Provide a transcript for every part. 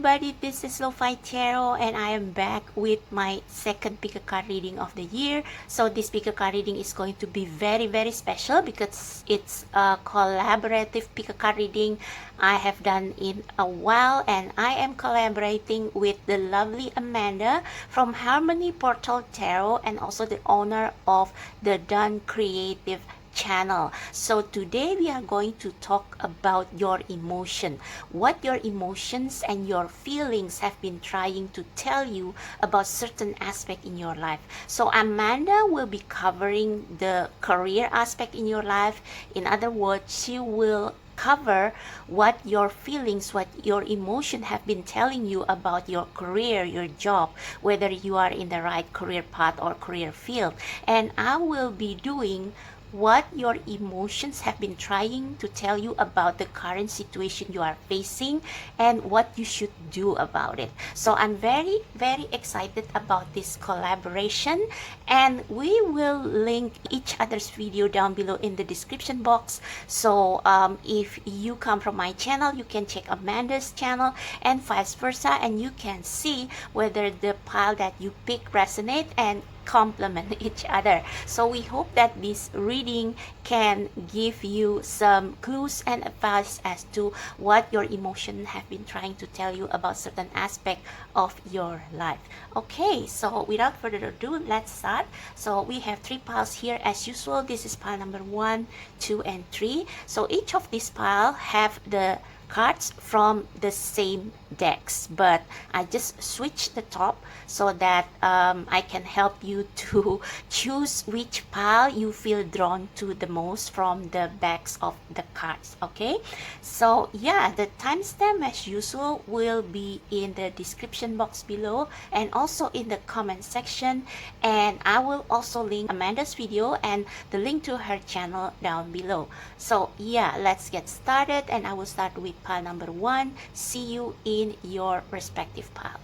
everybody, this is Lo-Fi Tarot and I am back with my second pick a card reading of the year. So this pick a card reading is going to be very special because it's a collaborative pick a card reading I have done in a while, and I am collaborating with the lovely Amanda from Harmony Portal Tarot and also the owner of the Done Creative channel. So today we are going to talk about your emotion, what your emotions and your feelings have been trying to tell you about certain aspect in your life. So Amanda will be covering the career aspect in your life. In other words, she will cover what your feelings, what your emotion have been telling you about your career, your job, whether you are in the right career path or career field. And I will be doing what your emotions have been trying to tell you about the current situation you are facing and what you should do about it. So I'm very excited about this collaboration, and we will link each other's video down below in the description box. So if you come from my channel, you can check Amanda's channel and vice versa, and you can see whether the pile that you pick resonate and complement each other. So we hope that this reading can give you some clues and advice as to what your emotions have been trying to tell you about certain aspect of your life. Okay, so without further ado, let's start. So we have 3 piles here as usual. This is pile number 1, 2, and 3. So each of these piles have the cards from the same decks, but I just switched the top so that I can help you to choose which pile you feel drawn to the most from the backs of the cards. Okay, so yeah, the timestamp as usual will be in the description box below and also in the comment section, and I will also link Amanda's video and the link to her channel down below. So yeah, let's get started, and I will start with pile number 1. See you in your respective pile.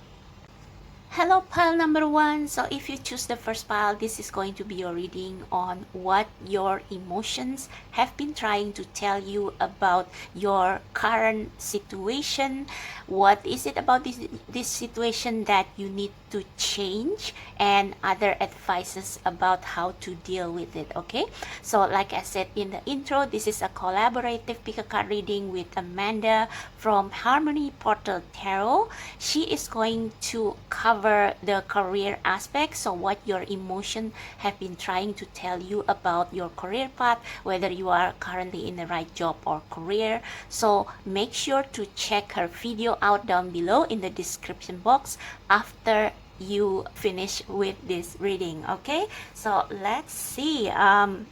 Hello pile number 1. So if you choose the first pile, this is going to be your reading on what your emotions have been trying to tell you about your current situation. What is it about this situation that you need to change, and other advices about how to deal with it. Okay, so like I said in the intro, this is a collaborative pick a card reading with Amanda from Harmony Portal Tarot. She is going to cover the career aspect, so what your emotion have been trying to tell you about your career path, whether you are currently in the right job or career. So make sure to check her video out down below in the description box after you finish with this reading. Okay, so let's see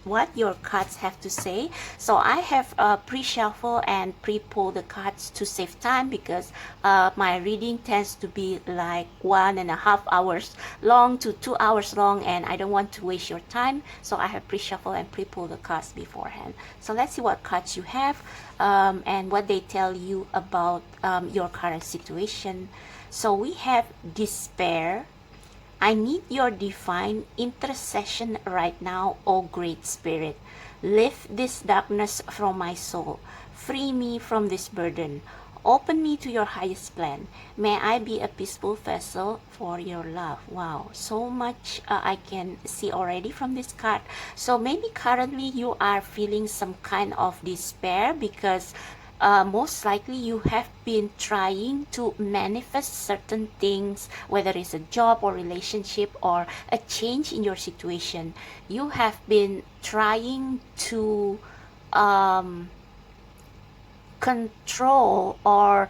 what your cards have to say. So I have pre-shuffle and pre-pull the cards to save time, because my reading tends to be like 1.5 hours long to 2 hours long, and I don't want to waste your time, so I have pre-shuffle and pre-pull the cards beforehand. So let's see what cards you have and what they tell you about your current situation. So we have despair. I need your divine intercession right now, O Great Spirit. Lift this darkness from my soul. Free me from this burden. Open me to your highest plan. May I be a peaceful vessel for your love. Wow, so much I can see already from this card. So maybe currently you are feeling some kind of despair because most likely you have been trying to manifest certain things, whether it's a job or relationship or a change in your situation. You have been trying to control or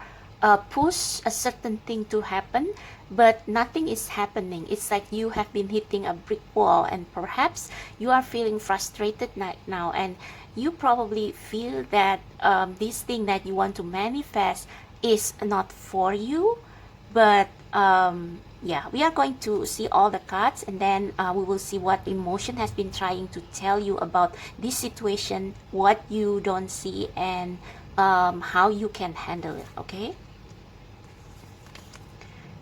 push a certain thing to happen, but nothing is happening. It's like you have been hitting a brick wall, and perhaps you are feeling frustrated right now, and you probably feel that this thing that you want to manifest is not for you. But yeah, we are going to see all the cards, and then we will see what emotion has been trying to tell you about this situation, what you don't see, and how you can handle it. Okay,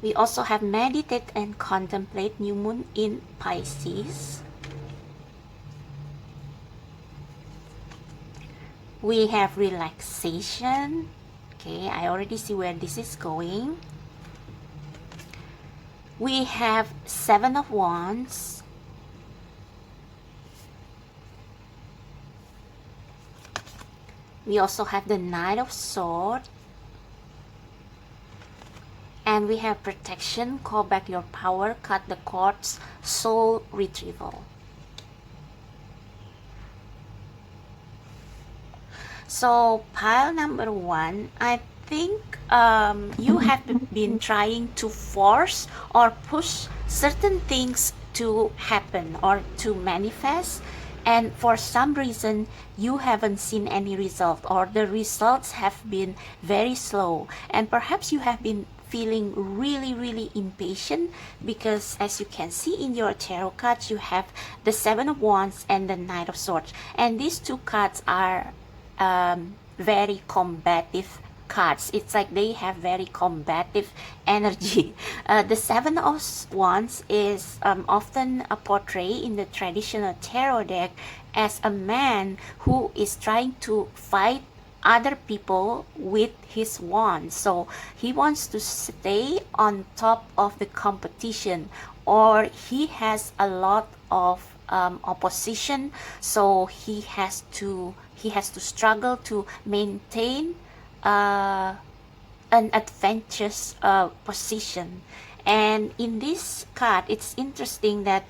we also have meditate and contemplate, new moon in Pisces. We have relaxation. Okay, I already see where this is going. We have Seven of Wands. We also have the Knight of Swords. And we have Protection, call back your power, cut the cords, soul retrieval. So pile number one, I think you have been trying to force or push certain things to happen or to manifest, and for some reason you haven't seen any result, or the results have been very slow, and perhaps you have been feeling really impatient, because as you can see in your tarot cards, you have the Seven of Wands and the Knight of Swords, and these two cards are very combative cards. It's like they have very combative energy. The Seven of Wands is often portrayed in the traditional tarot deck as a man who is trying to fight other people with his wand. So he wants to stay on top of the competition, or he has a lot of opposition, so he has to struggle to maintain an advantageous position. And in this card, it's interesting that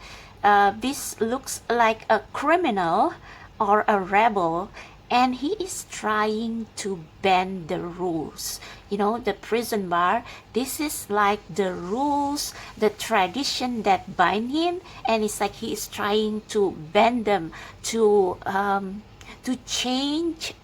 this looks like a criminal or a rebel, and he is trying to bend the rules. You know, the prison bar, this is like the rules, the tradition that bind him, and it's like he is trying to bend them to change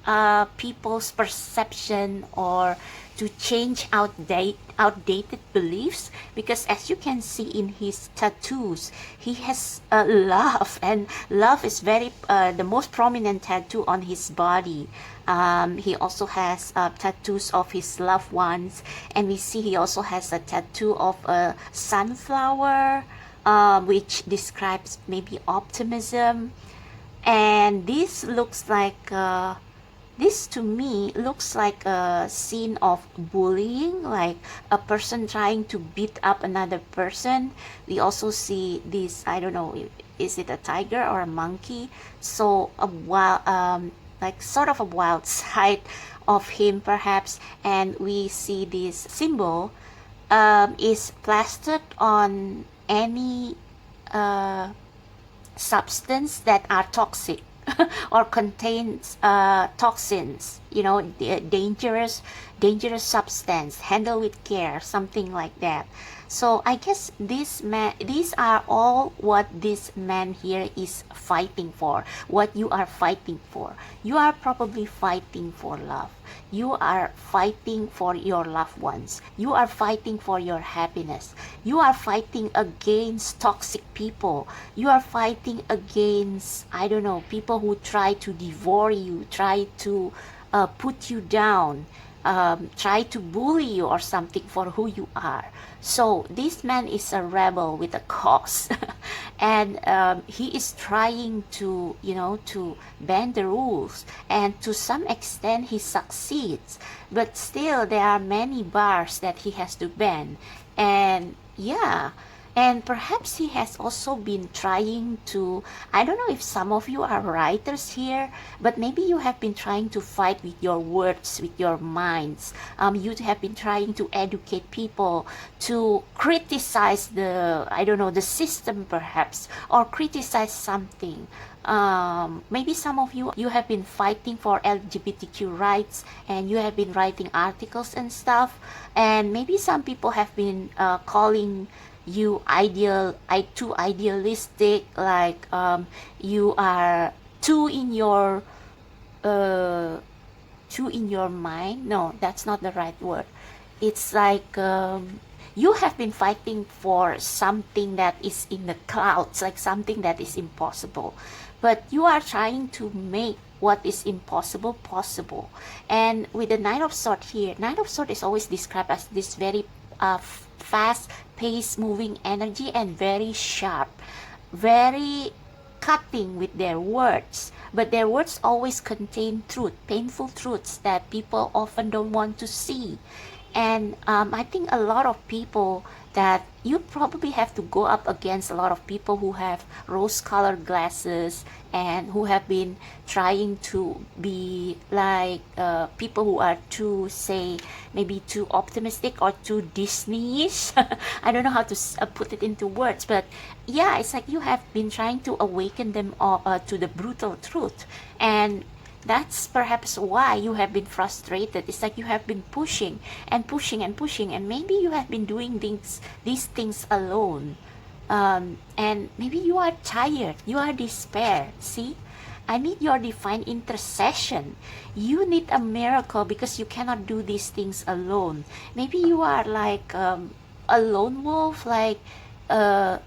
people's perception, or to change outdated beliefs, because as you can see in his tattoos, he has love, and love is very the most prominent tattoo on his body. He also has tattoos of his loved ones, and we see he also has a tattoo of a sunflower, which describes maybe optimism. And this looks like this to me looks like a scene of bullying, like a person trying to beat up another person. We also see this, I don't know, is it a tiger or a monkey? So a wild, like sort of a wild side of him perhaps. And we see this symbol is plastered on any substance that are toxic or contains toxins, you know, dangerous substance. Handle with care, something like that. So I guess these are all what this man here is fighting for. What you are fighting for, you are probably fighting for love. You are fighting for your loved ones. You are fighting for your happiness. You are fighting against toxic people. You are fighting against, I don't know, people who try to devour you, try to put you down, try to bully you or something for who you are. So this man is a rebel with a cause, and he is trying to, you know, to bend the rules, and to some extent he succeeds, but still there are many bars that he has to bend. And yeah, and perhaps he has also been trying to, I don't know if some of you are writers here, but maybe you have been trying to fight with your words, with your minds. You have been trying to educate people, to criticize the, I don't know, the system perhaps, or criticize something. Maybe some of you have been fighting for LGBTQ rights, and you have been writing articles and stuff, and maybe some people have been calling you too idealistic, like you are too in your mind. No, that's not the right word. It's like you have been fighting for something that is in the clouds, like something that is impossible, but you are trying to make what is impossible possible. And with the Knight of Swords here, Knight of Swords is always described as this very fast paced moving energy, and very sharp, very cutting with their words, but their words always contain truth, painful truths that people often don't want to see. And I think a lot of people that you probably have to go up against a lot of people who have rose colored glasses and who have been trying to be like people who are too, say, maybe too optimistic or too Disney-ish. I don't know how to put it into words, but yeah, it's like you have been trying to awaken them to the brutal truth. And that's perhaps why you have been frustrated. It's like you have been pushing and pushing and pushing, and maybe you have been doing these things alone. And maybe you are tired, you are despair. See, I need your divine intercession. You need a miracle because you cannot do these things alone. Maybe you are like a lone wolf, like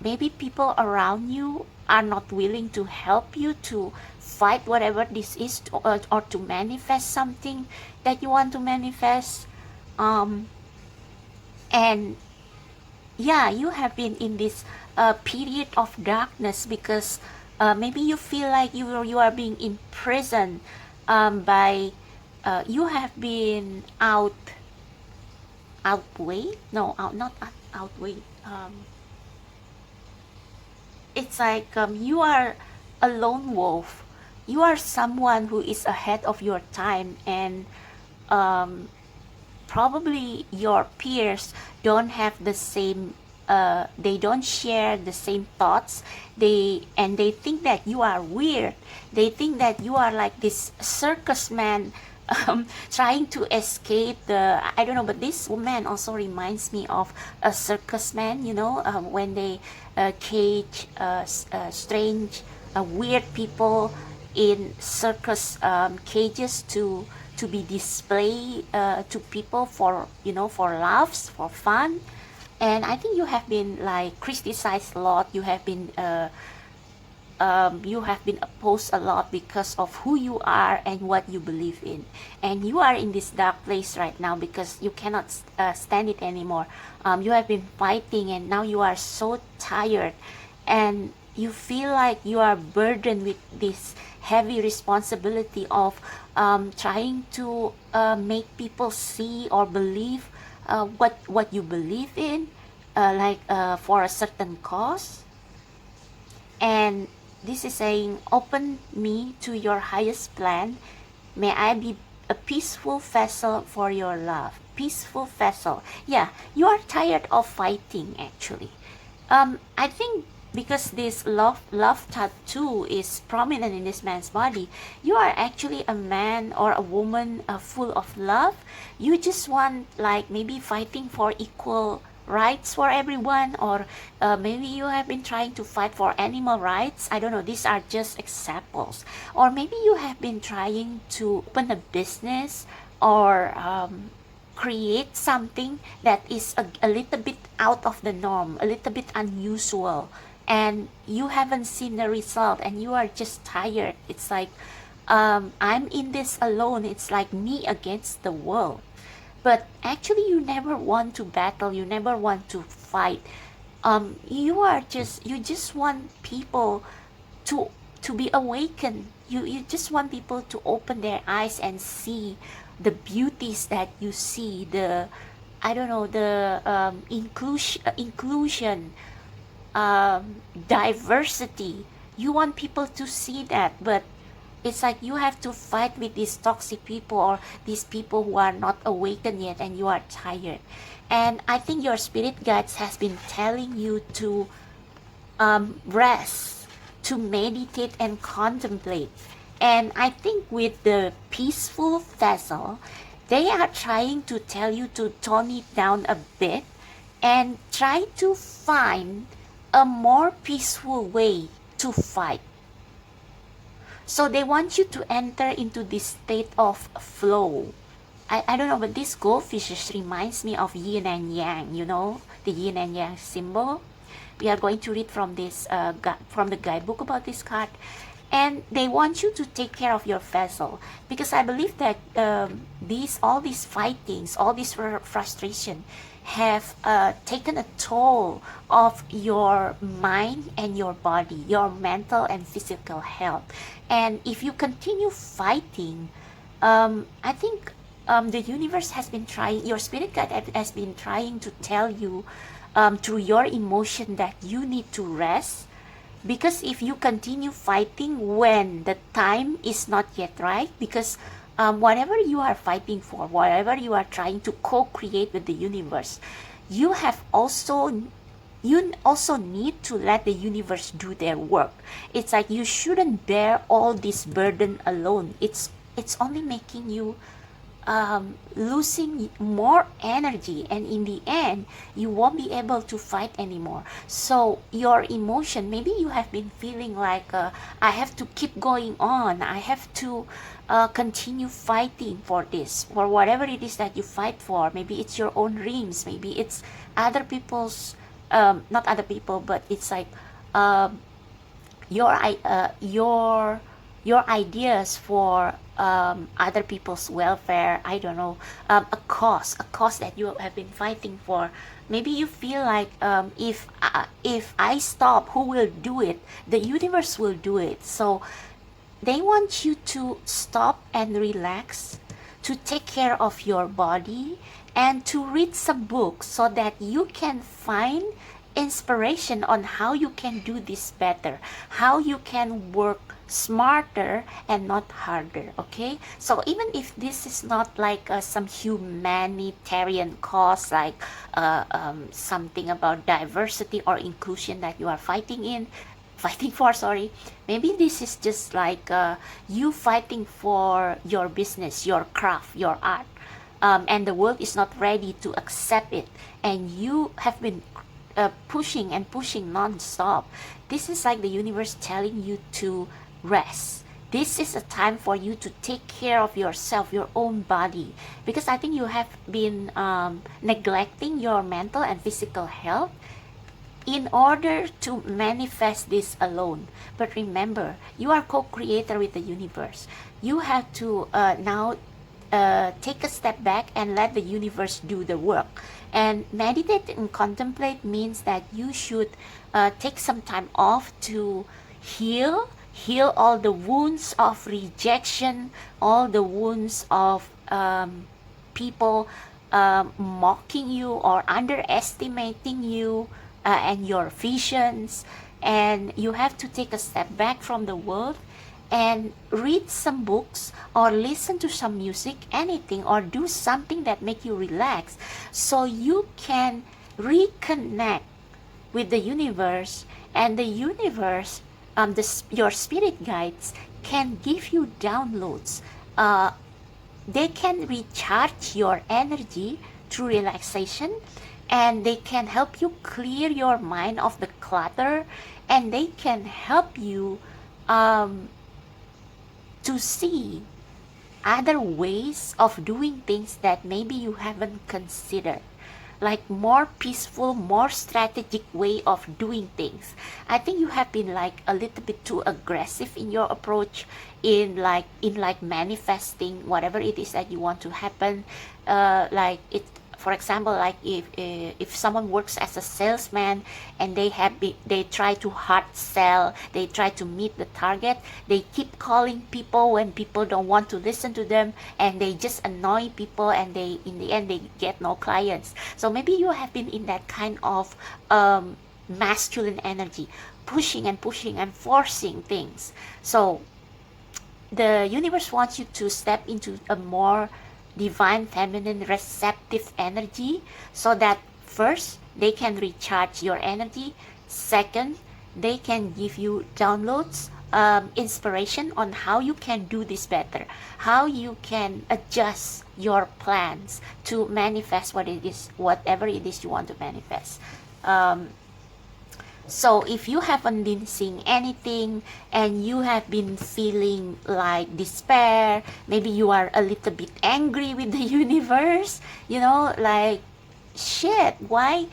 maybe people around you are not willing to help you to fight whatever this is, or to manifest something that you want to manifest. um, and yeah, you have been in this period of darkness because maybe you feel like you are being imprisoned by you have been outweighed, no, not outweighed. It's like you are a lone wolf. You are someone who is ahead of your time, and um, probably your peers don't have the same. They don't share the same thoughts. They think that you are weird. They think that you are like this circus man, trying to escape the, I don't know, but this woman also reminds me of a circus man, when they cage strange weird people in circus cages to be displayed to people for, for laughs, for fun. And I think you have been like criticized a lot. You have been opposed a lot because of who you are and what you believe in. And you are in this dark place right now because you cannot stand it anymore. You have been fighting, and now you are so tired, and you feel like you are burdened with this heavy responsibility of trying to make people see or believe what you believe in, for a certain cause. And this is saying, open me to your highest plan. May I be a peaceful vessel for your love. Peaceful vessel. Yeah, you are tired of fighting, actually. I think because this love tattoo is prominent in this man's body, you are actually a man or a woman full of love. You just want, like, maybe fighting for equal rights for everyone, or maybe you have been trying to fight for animal rights. I don't know, these are just examples. Or maybe you have been trying to open a business, or create something that is a little bit out of the norm, a little bit unusual, and you haven't seen the result, and you are just tired. It's like, I'm in this alone. It's like me against the world. But actually, you never want to battle. You never want to fight. You just want people to be awakened. You just want people to open their eyes and see the beauties that you see. The, I don't know, the inclusion, diversity. You want people to see that, but it's like you have to fight with these toxic people, or these people who are not awakened yet, and you are tired. And I think your spirit guides has been telling you to rest, to meditate and contemplate. And I think with the peaceful vessel, they are trying to tell you to tone it down a bit and try to find a more peaceful way to fight. So they want you to enter into this state of flow. I don't know, but this goldfish just reminds me of yin and yang, the yin and yang symbol. We are going to read from this from the guidebook about this card. And they want you to take care of your vessel, because I believe that all these fightings, all this frustration have taken a toll of your mind and your body, your mental and physical health. And if you continue fighting, I think the universe has been trying, your spirit guide has been trying to tell you through your emotion that you need to rest, because if you continue fighting when the time is not yet right, because whatever you are fighting for, whatever you are trying to co-create with the universe, you have also you also need to let the universe do their work. It's like you shouldn't bear all this burden alone. It's only making you losing more energy, and in the end you won't be able to fight anymore. So your emotion, maybe you have been feeling like I have to keep going on, I have to continue fighting for this, for whatever it is that you fight for. Maybe it's your own dreams, maybe it's other people's not other people, but it's like your your ideas for other people's welfare. I don't know, a cause that you have been fighting for. Maybe you feel like if I stop, who will do it? The universe will do it. So they want you to stop and relax, to take care of your body, and to read some books so that you can find inspiration on how you can do this better, how you can work smarter and not harder. Okay, so even if this is not like some humanitarian cause, like something about diversity or inclusion that you are fighting for, sorry, maybe this is just like you fighting for your business, your craft, your art, and the world is not ready to accept it, and you have been pushing and pushing non-stop. This is like the universe telling you to rest. This is a time for you to take care of yourself, your own body, because I think you have been neglecting your mental and physical health in order to manifest this alone. But remember, you are co-creator with the universe. You have to now take a step back and let the universe do the work. And meditate and contemplate means that you should take some time off to heal all the wounds of rejection, all the wounds of people mocking you or underestimating you and your visions. And you have to take a step back from the world and read some books or listen to some music, anything, or do something that make you relax, so you can reconnect with the universe. And the universe, your spirit guides can give you downloads. They can recharge your energy through relaxation, and they can help you clear your mind of the clutter, and they can help you to see other ways of doing things that maybe you haven't considered, like more peaceful, more strategic way of doing things. I think you have been like a little bit too aggressive in your approach in like manifesting whatever it is that you want to happen. Like it, for example, like if someone works as a salesman and they try to hard sell, they try to meet the target, they keep calling people when people don't want to listen to them, and they just annoy people, and they in the end they get no clients. So maybe you have been in that kind of masculine energy, pushing and pushing and forcing things. So the universe wants you to step into a more divine feminine receptive energy, so that first they can recharge your energy, second they can give you downloads, inspiration on how you can do this better, how you can adjust your plans to manifest whatever it is you want to manifest. So if you haven't been seeing anything and you have been feeling like despair, maybe you are a little bit angry with the universe, like, shit, why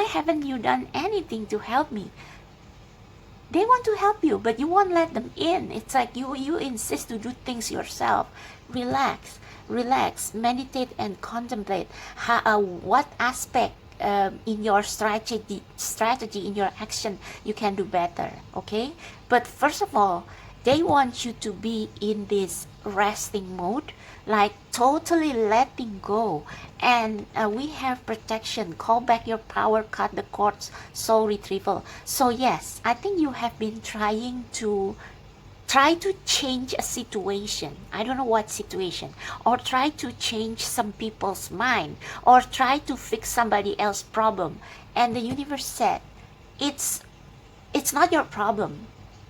haven't you done anything to help me? They want to help you, but you won't let them in. It's like you insist to do things yourself. Relax, meditate and contemplate what aspect in your strategy in your action you can do better. Okay, but first of all, they want you to be in this resting mode, like totally letting go. And we have protection, call back your power, cut the cords, soul retrieval. So yes, I think you have been try to change a situation. I don't know what situation, or try to change some people's mind, or try to fix somebody else's problem. And the universe said, it's it's not your problem.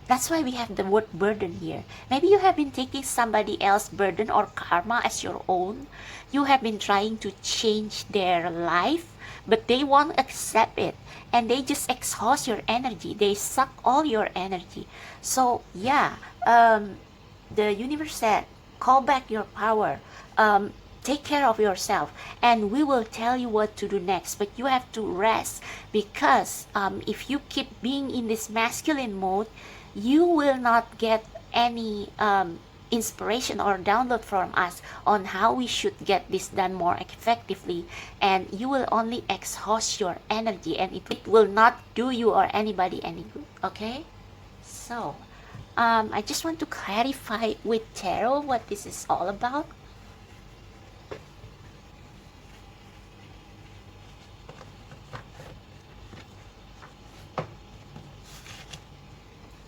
That's why we have the word burden here. Maybe you have been taking somebody else's burden or karma as your own. You have been trying to change their life, but they won't accept it. And they just exhaust your energy. They suck all your energy. So, yeah, the universe said, call back your power. Take care of yourself, and we will tell you what to do next. But you have to rest, because if you keep being in this masculine mode, you will not get any inspiration or download from us on how we should get this done more effectively, and you will only exhaust your energy, and it will not do you or anybody any good. Okay, so I just want to clarify with tarot what this is all about.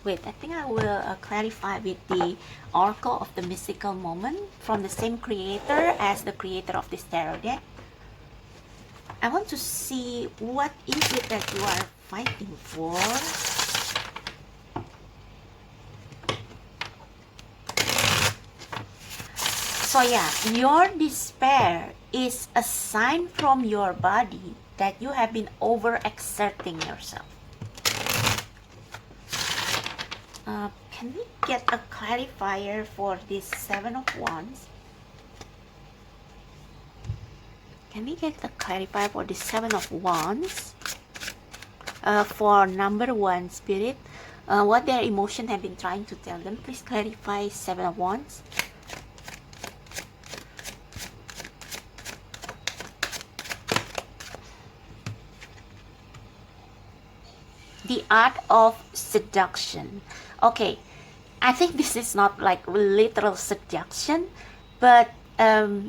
Wait, I think I will clarify with the Oracle of the Mystical Moment from the same creator as the creator of this tarot deck. I want to see what is it that you are fighting for. So yeah, your despair is a sign from your body that you have been overexerting yourself. Can we get a clarifier for this Seven of Wands? Can we get a clarifier for this Seven of Wands? For number one, Spirit, what their emotion have been trying to tell them. Please clarify Seven of Wands. The art of seduction. Okay, I think this is not like literal seduction, but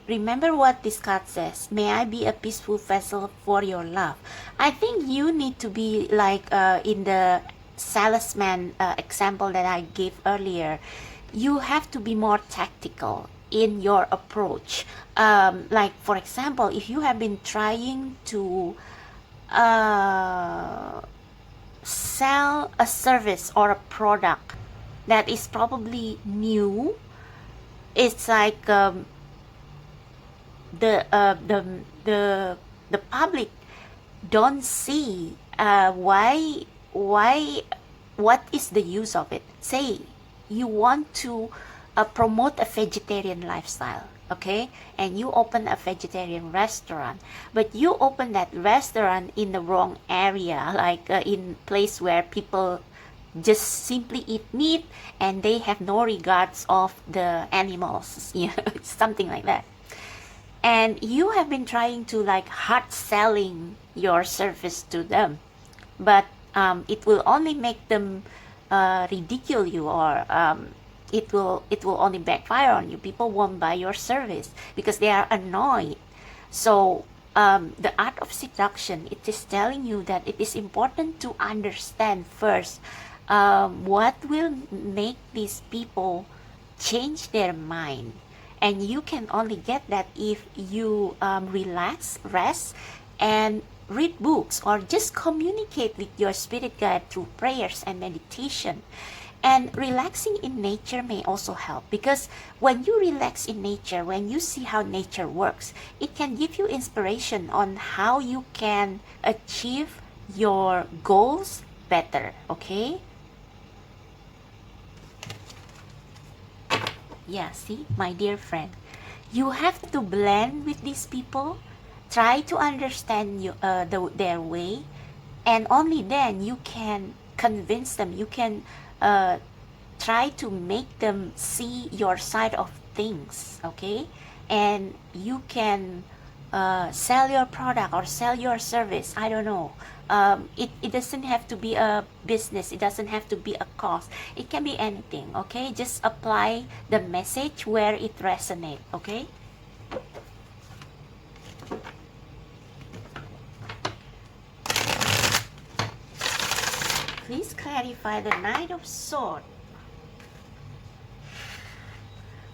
remember what this card says. May I be a peaceful vessel for your love. I think you need to be like in the salesman example that I gave earlier. You have to be more tactical in your approach. Like for example, if you have been trying to sell a service or a product that is probably new, it's like the public don't see why what is the use of it. Say you want to promote a vegetarian lifestyle, okay, and you open a vegetarian restaurant, but you open that restaurant in the wrong area, like in place where people just simply eat meat and they have no regards of the animals, you know, something like that. And you have been trying to like hard selling your service to them, but it will only make them ridicule you, or it will only backfire on you. People won't buy your service because they are annoyed. So the art of seduction, it is telling you that it is important to understand first what will make these people change their mind. And you can only get that if you relax, rest, and read books, or just communicate with your spirit guide through prayers and meditation. And relaxing in nature may also help, because when you relax in nature, when you see how nature works, it can give you inspiration on how you can achieve your goals better, okay? Yeah, see, my dear friend, you have to blend with these people, try to understand their way, and only then you can convince them, you can try to make them see your side of things, okay? And you can sell your product or sell your service. I don't know. It doesn't have to be a business. It doesn't have to be a cost. It can be anything. Okay, just apply the message where it resonates. Okay. Please clarify the Knight of Swords.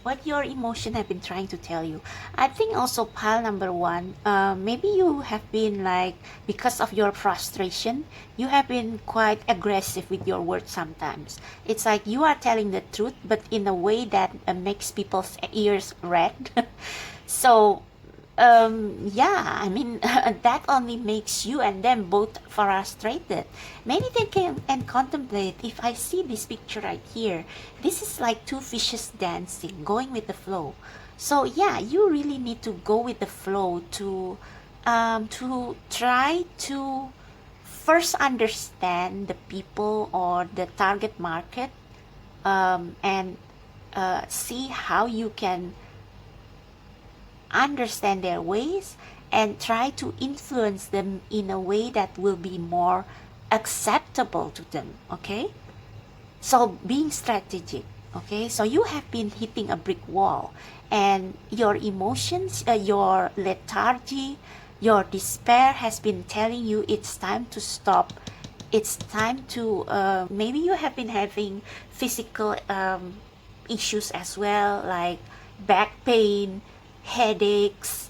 What your emotion have been trying to tell you. I think also pile number one, maybe you have been like, because of your frustration, you have been quite aggressive with your words sometimes. It's like you are telling the truth, but in a way that makes people's ears red. So yeah, I mean, that only makes you and them both frustrated. Maybe they can and contemplate, if I see this picture right here, this is like two fishes dancing, going with the flow. So yeah, you really need to go with the flow to try to first understand the people or the target market, and see how you can understand their ways and try to influence them in a way that will be more acceptable to them. Okay, so being strategic. Okay, so you have been hitting a brick wall, and your emotions, your lethargy, your despair has been telling you it's time to stop. It's time to, maybe you have been having physical issues as well, like back pain, headaches.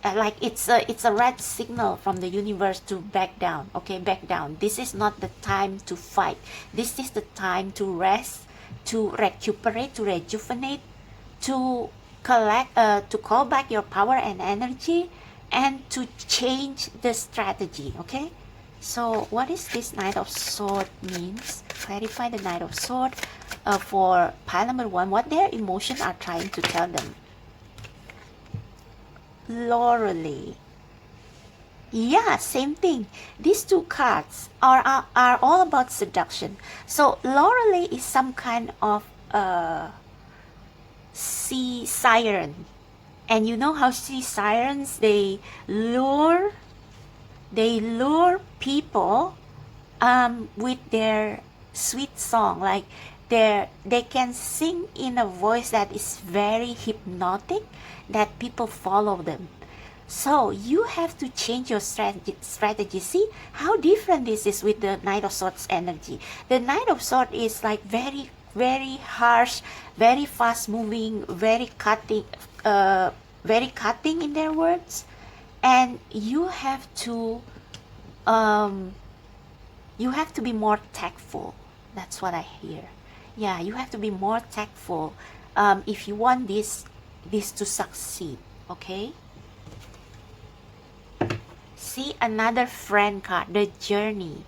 Like it's a red signal from the universe to back down. Okay, back down. This is not the time to fight. This is the time to rest, to recuperate, to rejuvenate, to collect, to call back your power and energy, and to change the strategy. Okay, so what is this Knight of Sword means? Clarify the Knight of Sword for pile number one, what their emotions are trying to tell them. Lorelei. Yeah, same thing. These two cards are all about seduction. So Lorelei is some kind of sea siren. And you know how sea sirens, lure they lure people with their sweet song. Like they can sing in a voice that is very hypnotic, that people follow them. So you have to change your strategy. See how different this is with the Knight of Swords energy. The Knight of Swords is like very, very harsh, very fast moving, very cutting in their words. And you have to be more tactful. That's what I hear. Yeah, you have to be more tactful if you want this to succeed. Okay, see another friend card, the Journey.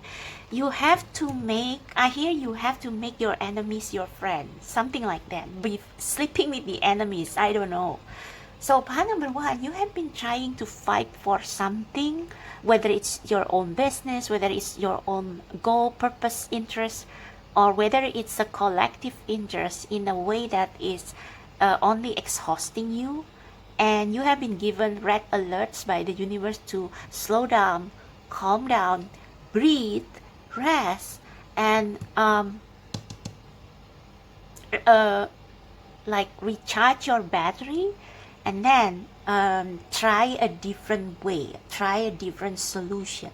You have to make, I hear you have to make your enemies your friends, something like that. Be sleeping with the enemies, I don't know. So part number one, you have been trying to fight for something, whether it's your own business, whether it's your own goal, purpose, interest, or whether it's a collective interest in a way that is only exhausting you. And you have been given red alerts by the universe to slow down, calm down, breathe, rest, and like recharge your battery, and then try a different way, try a different solution.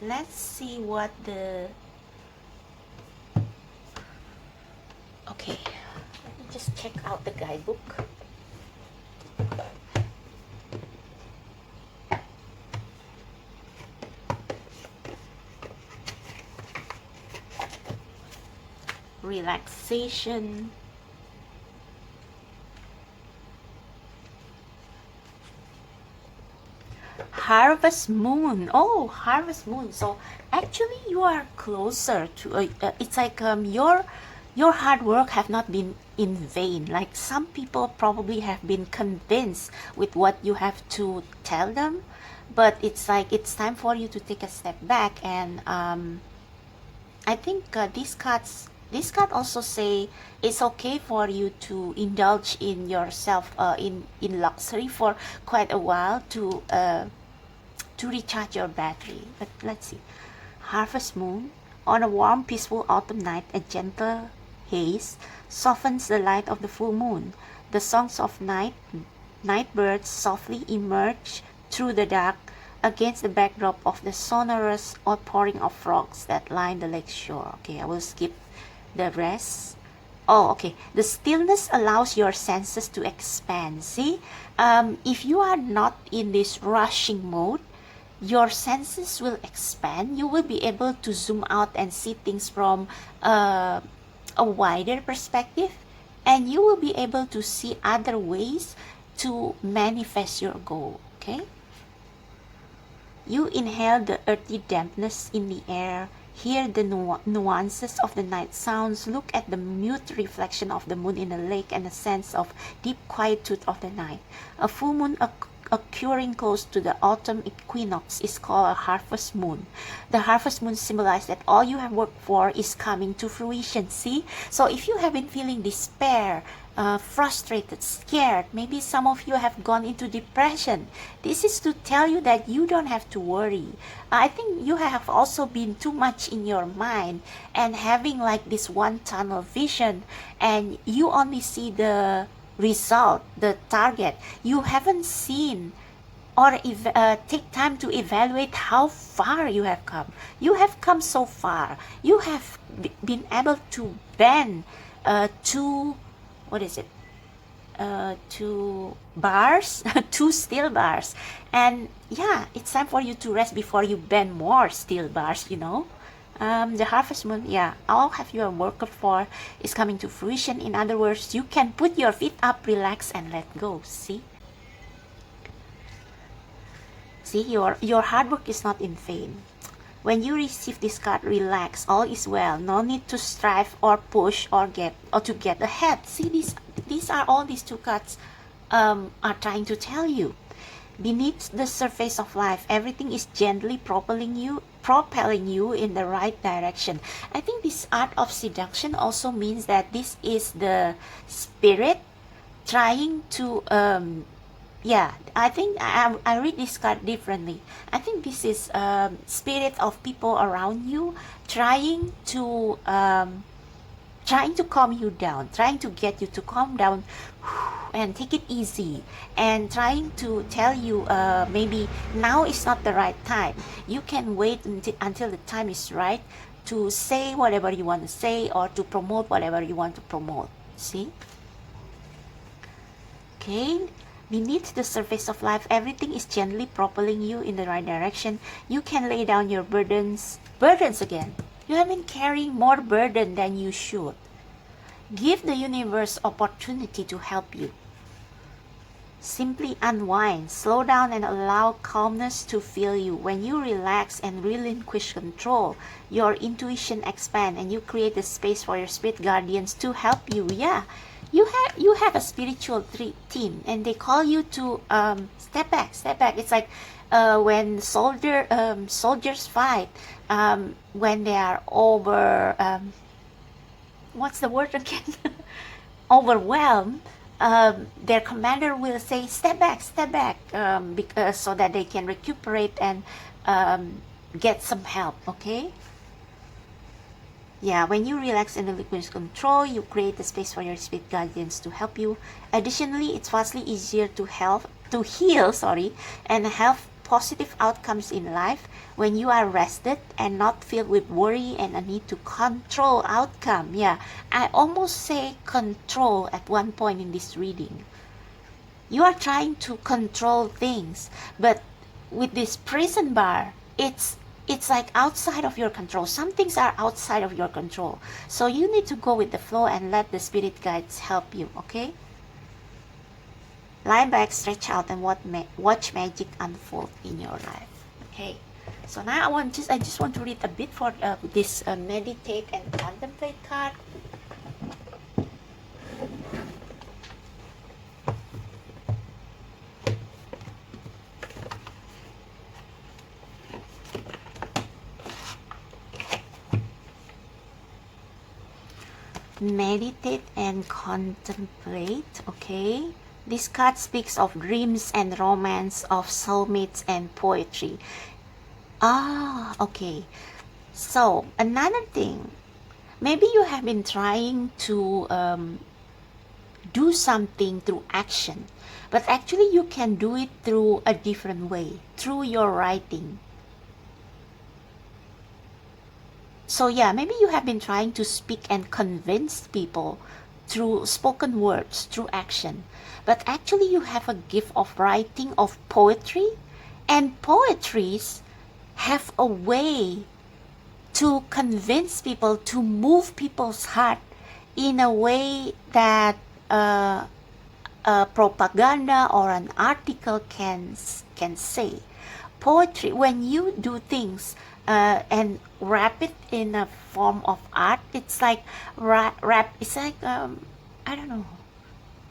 Let's see what the, okay, let me just check out the guidebook. Relaxation, Harvest Moon. Oh, Harvest Moon. So actually you are closer to it's like your hard work have not been in vain. Like some people probably have been convinced with what you have to tell them, but it's like it's time for you to take a step back. And I think these cards This card also say it's okay for you to indulge in yourself in luxury for quite a while to recharge your battery. But let's see. Harvest moon. On a warm, peaceful autumn night, a gentle haze softens the light of the full moon. The songs of night birds softly emerge through the dark against the backdrop of the sonorous outpouring of frogs that line the lake shore. Okay, I will skip the rest. Oh, okay. The stillness allows your senses to expand. See, if you are not in this rushing mode, your senses will expand. You will be able to zoom out and see things from a wider perspective, and you will be able to see other ways to manifest your goal. Okay, you inhale the earthy dampness in the air, hear the nuances of the night sounds, look at the mute reflection of the moon in the lake, and a sense of deep quietude of the night. A full moon occurring close to the autumn equinox is called a harvest moon. The harvest moon symbolizes that all you have worked for is coming to fruition. See? So if you have been feeling despair, frustrated, scared, maybe some of you have gone into depression, this is to tell you that you don't have to worry. I think you have also been too much in your mind and having like this one tunnel vision, and you only see the result, the target. You haven't seen or take time to evaluate how far you have come. You have come so far. You have been able to bend two, what is it? Two bars, two steel bars. And yeah, it's time for you to rest before you bend more steel bars, you know. The harvest moon, yeah, all have you are worked for is coming to fruition. In other words, you can put your feet up, relax, and let go. See, your hard work is not in vain. When you receive this card, relax, all is well. No need to strive or push or to get ahead. See, these are all these two cards are trying to tell you. Beneath the surface of life, everything is gently propelling you in the right direction. I think this art of seduction also means that this is the spirit trying to yeah, I think I read this card differently. I think this is spirit of people around you trying to calm you down, trying to get you to calm down and take it easy, and trying to tell you maybe now is not the right time. You can wait until the time is right to say whatever you want to say or to promote whatever you want to promote. See? Okay? Beneath the surface of life, everything is gently propelling you in the right direction. You can lay down your burdens again. You have been carrying more burden than you should. Give the universe opportunity to help you. Simply unwind, slow down, and allow calmness to fill you. When you relax and relinquish control, your intuition expands and you create a space for your spirit guardians to help you. Yeah, you have a spiritual team, and they call you to step back. It's like when soldiers fight, when they are what's the word again? Overwhelmed. Their commander will say, step back, because so that they can recuperate and get some help. Okay. Yeah, when you relax and relinquish control, you create a space for your spirit guardians to help you. Additionally, it's vastly easier to heal, and have positive outcomes in life when you are rested and not filled with worry and a need to control outcome. Yeah, I almost say control at one point in this reading. You are trying to control things, but with this prison bar, it's like outside of your control. Some things are outside of your control. So you need to go with the flow and let the spirit guides help you, okay? Lie back, stretch out, and watch magic unfold in your life. Okay. So now I just want to read a bit for this meditate and contemplate card. meditate and contemplate. Okay, this card speaks of dreams and romance, of soulmates and poetry. Okay, so another thing, maybe you have been trying to do something through action, but actually you can do it through a different way, through your writing. So yeah, maybe you have been trying to speak and convince people through spoken words, through action, but actually you have a gift of writing, of poetry, and poetries have a way to convince people, to move people's heart in a way that propaganda or an article can say. Poetry, when you do things and wrap it in a form of art, it's like wrap. It's like I don't know.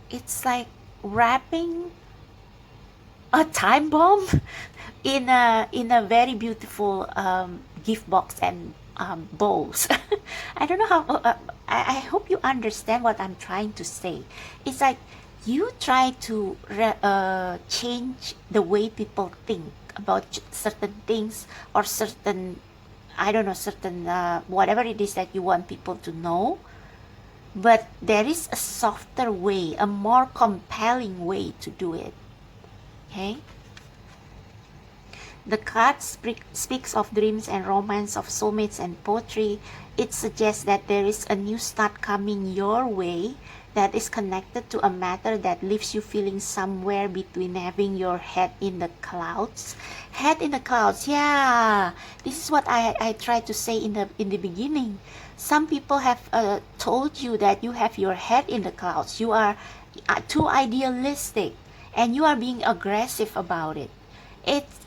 It's like wrapping a time bomb in a very beautiful gift box and bowls. I don't know how. I hope you understand what I'm trying to say. It's like you try to change the way people think about certain things or certain, I don't know, certain whatever it is that you want people to know. But there is a softer way, a more compelling way to do it. Okay? The card speaks of dreams and romance, of soulmates and poetry. It suggests that there is a new start coming your way that is connected to a matter that leaves you feeling somewhere between having your head in the clouds. Head in the clouds, yeah. This is what I tried to say in the beginning. Some people have told you that you have your head in the clouds. You are too idealistic and you are being aggressive about it.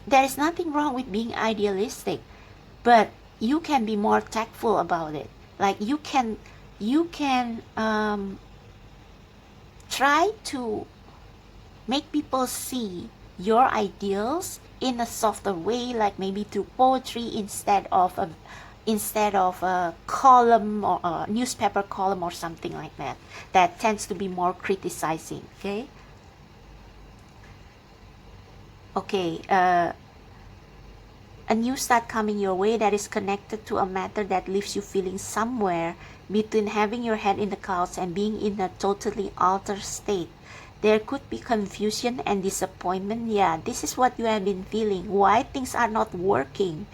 There is nothing wrong with being idealistic, but you can be more tactful about it. Like you can try to make people see your ideals in a softer way, like maybe through poetry instead of a column or a newspaper column or something like that. That tends to be more criticizing. Okay, a new start coming your way that is connected to a matter that leaves you feeling somewhere between having your head in the clouds and being in a totally altered state. There could be confusion and disappointment. Yeah, this is what you have been feeling. Why things are not working.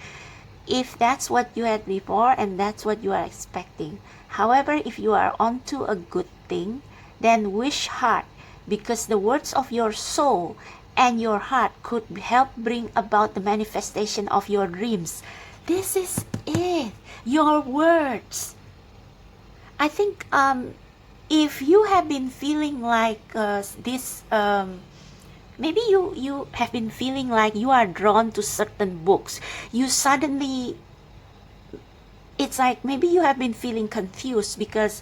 If that's what you had before and that's what you are expecting. However, if you are onto a good thing, then wish hard, because the words of your soul and your heart could help bring about the manifestation of your dreams. This is it. Your words. I think if you have been feeling like this, maybe you have been feeling like you are drawn to certain books. You suddenly, it's like maybe you have been feeling confused because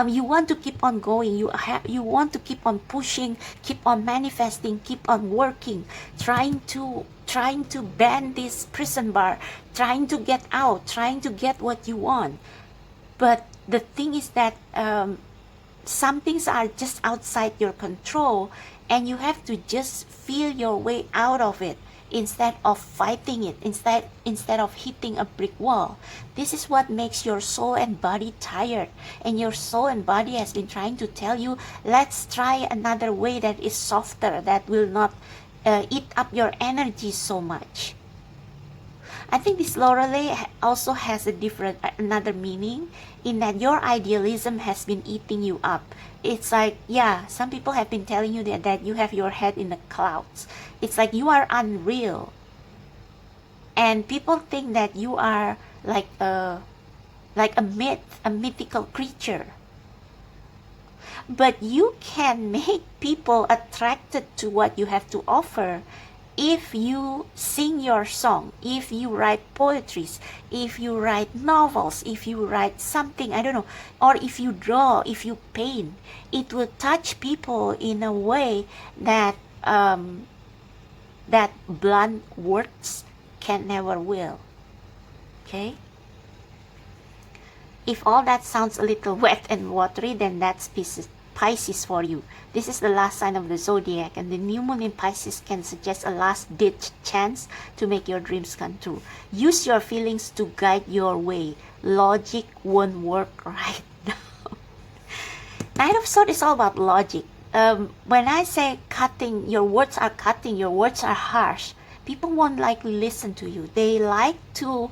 you want to keep on going. You want to keep on pushing, keep on manifesting, keep on working, trying to bend this prison bar, trying to get out, trying to get what you want. But the thing is that some things are just outside your control, and you have to just feel your way out of it instead of fighting it, instead of hitting a brick wall. This is what makes your soul and body tired, and your soul and body has been trying to tell you, let's try another way that is softer, that will not eat up your energy so much. I think this Lorelei also has another meaning, in that your idealism has been eating you up. It's like, yeah, some people have been telling you that you have your head in the clouds. It's like you are unreal. And people think that you are like a myth, a mythical creature. But you can make people attracted to what you have to offer if you sing your song, if you write poetries, if you write novels, if you write something, I don't know, or if you draw, if you paint. It will touch people in a way that that blunt words can never will. Okay? If all that sounds a little wet and watery, then that's Pisces for you. This is the last sign of the zodiac, and the new moon in Pisces can suggest a last-ditch chance to make your dreams come true. Use your feelings to guide your way. Logic won't work right now. Knight of Swords is all about logic. When I say cutting, your words are cutting, your words are harsh, people won't likely listen to you. They like to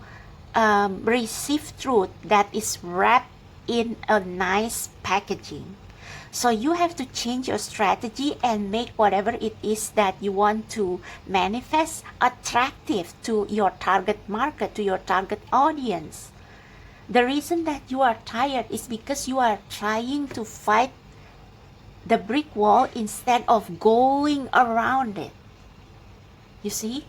receive truth that is wrapped in a nice packaging. So you have to change your strategy and make whatever it is that you want to manifest attractive to your target market, to your target audience. The reason that you are tired is because you are trying to fight the brick wall instead of going around it. You see?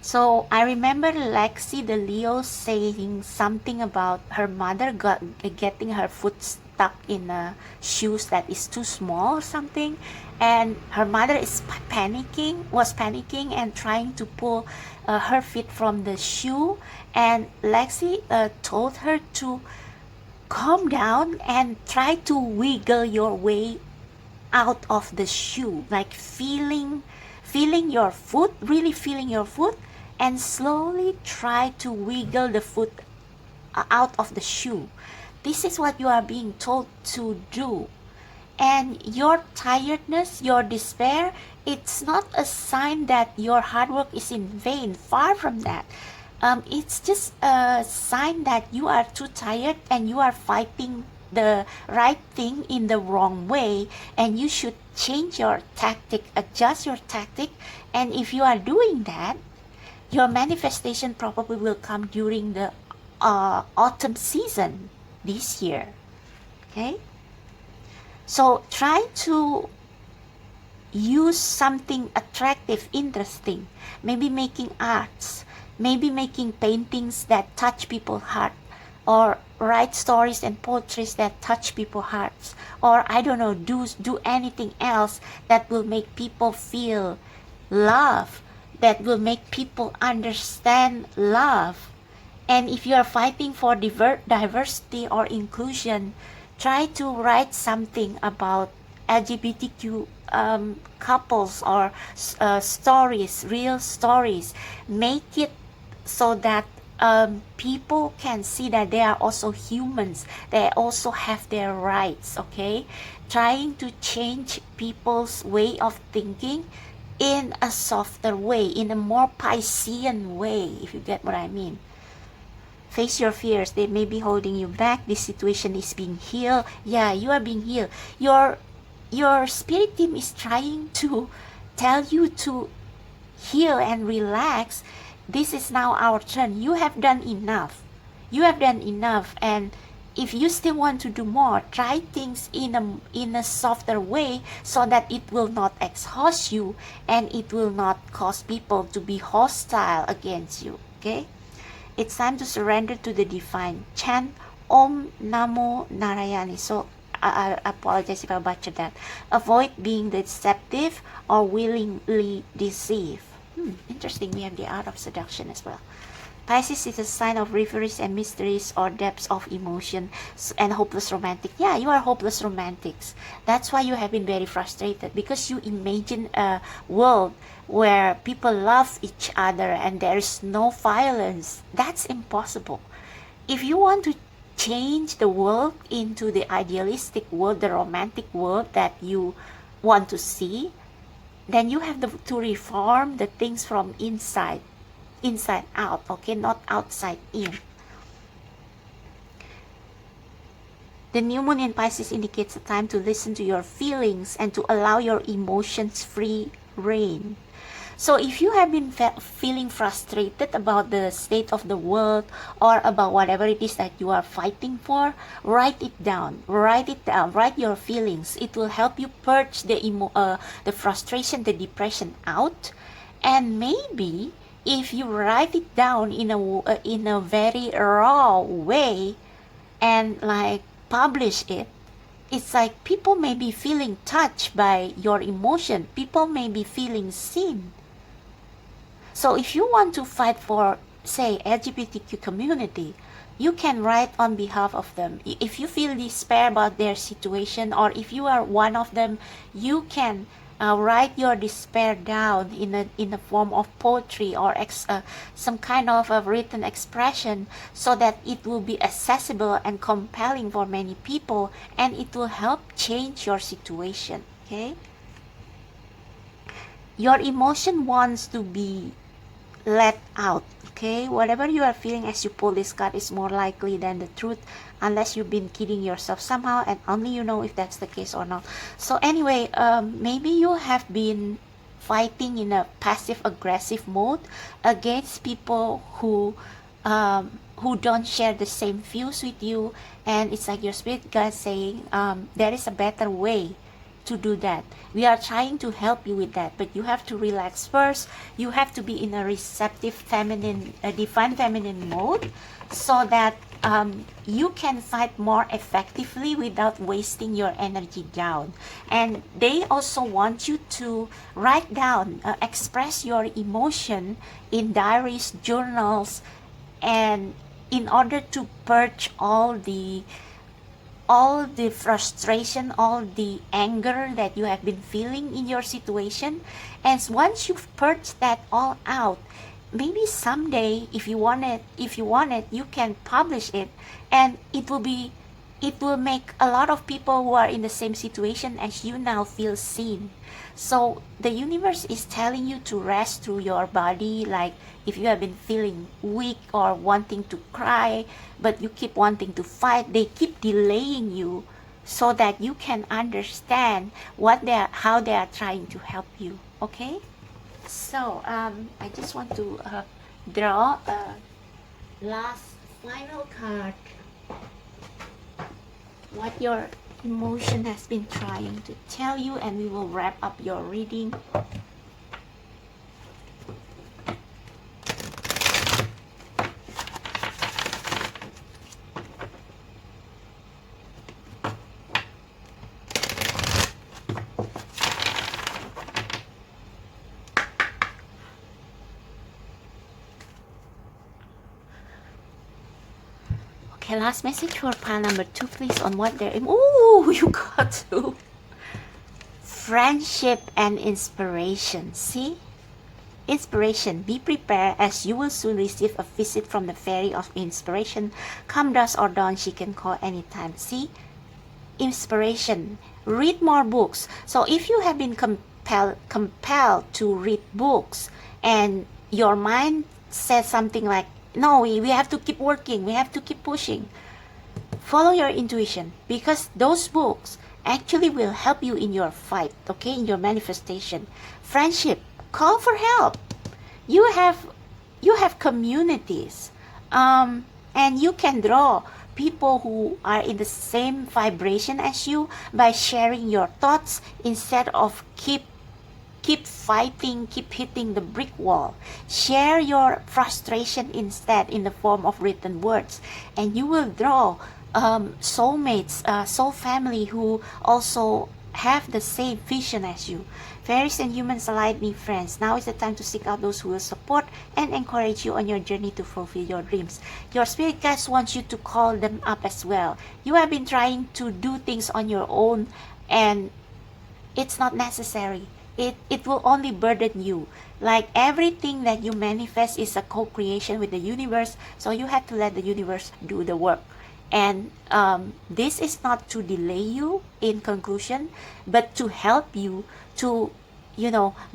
So I remember Lexi the Leo saying something about her mother getting her foot stuck in a shoes that is too small or something, and her mother was panicking and trying to pull her feet from the shoe, and Lexi told her to calm down and try to wiggle your way out of the shoe, like feeling your foot, really feeling your foot, and slowly try to wiggle the foot out of the shoe. This is what you are being told to do. And your tiredness, your despair, it's not a sign that your hard work is in vain. Far from that. It's just a sign that you are too tired and you are fighting the right thing in the wrong way, and you should change your tactic, adjust your tactic. And if you are doing that, your manifestation probably will come during the autumn season this year. Okay? So try to use something attractive, interesting. Maybe making arts. Maybe making paintings that touch people's heart. Or write stories and poetries that touch people's hearts. Or I don't know, do anything else that will make people feel love, that will make people understand love. And if you are fighting for diversity or inclusion, try to write something about LGBTQ couples or stories, real stories. Make it so that people can see that they are also humans. They also have their rights, okay? Trying to change people's way of thinking in a softer way, in a more Piscean way, if you get what I mean. Face your fears. They may be holding you back. This situation is being healed. Yeah, you are being healed. Your spirit team is trying to tell you to heal and relax. This is now our turn. You have done enough. You have done enough. And if you still want to do more, try things in a softer way so that it will not exhaust you and it will not cause people to be hostile against you. Okay? It's time to surrender to the divine. Chant Om Namo Narayani. So I apologize if I butchered that. Avoid being deceptive or willingly deceive. Interesting. We have the art of seduction as well. Pisces is a sign of reveries and mysteries or depths of emotion and hopeless romantic. Yeah, you are hopeless romantics. That's why you have been very frustrated, because you imagine a world where people love each other and there is no violence. That's impossible. If you want to change the world into the idealistic world, the romantic world that you want to see, then you have to reform the things from inside out, okay, not outside in. The new moon in Pisces indicates a time to listen to your feelings and to allow your emotions free reign. So if you have been feeling frustrated about the state of the world or about whatever it is that you are fighting for, write it down. Write your feelings. It will help you purge the frustration, the depression out. And maybe if you write it down in a very raw way and like publish it, it's like people may be feeling touched by your emotion. People may be feeling seen. So if you want to fight for say LGBTQ community, you can write on behalf of them. If you feel despair about their situation, or if you are one of them, you can write your despair down in a form of poetry, or some kind of a written expression, so that it will be accessible and compelling for many people, and it will help change your situation. Okay, your emotion wants to be let out. Okay, whatever you are feeling as you pull this card is more likely than the truth, unless you've been kidding yourself somehow, and only you know if that's the case or not. So anyway, maybe you have been fighting in a passive aggressive mode against people who don't share the same views with you, and it's like your spirit guide saying there is a better way to do that. We are trying to help you with that, but you have to relax first. You have to be in a receptive feminine, divine feminine mode, so that you can fight more effectively without wasting your energy down. And they also want you to write down, express your emotion in diaries, journals, and in order to purge all the frustration, all the anger that you have been feeling in your situation. And once you've purged that all out, maybe someday, if you want it, you can publish it, and it will make a lot of people who are in the same situation as you now feel seen. So the universe is telling you to rest through your body. Like if you have been feeling weak or wanting to cry, but you keep wanting to fight, they keep delaying you so that you can understand how they are trying to help you. Okay, so I just want to draw a last final card, what your emotion has been trying to tell you, and we will wrap up your reading. Okay, last message for pile number 2, please, on what they're... Ooh, you got to. Friendship and inspiration. See? Inspiration. Be prepared, as you will soon receive a visit from the fairy of inspiration. Come dusk or dawn, she can call anytime. See? Inspiration. Read more books. So if you have been compelled to read books, and your mind says something like, no, we have to keep working, we have to keep pushing, follow your intuition, because those books actually will help you in your fight, okay, in your manifestation. Friendship, call for help. You have communities, and you can draw people who are in the same vibration as you by sharing your thoughts, instead of keep fighting, keep hitting the brick wall. Share your frustration instead in the form of written words, and you will draw soulmates, soul family who also have the same vision as you. Fairies and humans alike need friends. Now is the time to seek out those who will support and encourage you on your journey to fulfill your dreams. Your spirit guides want you to call them up as well. You have been trying to do things on your own, and it's not necessary. It will only burden you. Like everything that you manifest is a co-creation with the universe, so you have to let the universe do the work. And this is not to delay you in conclusion, but to help you to,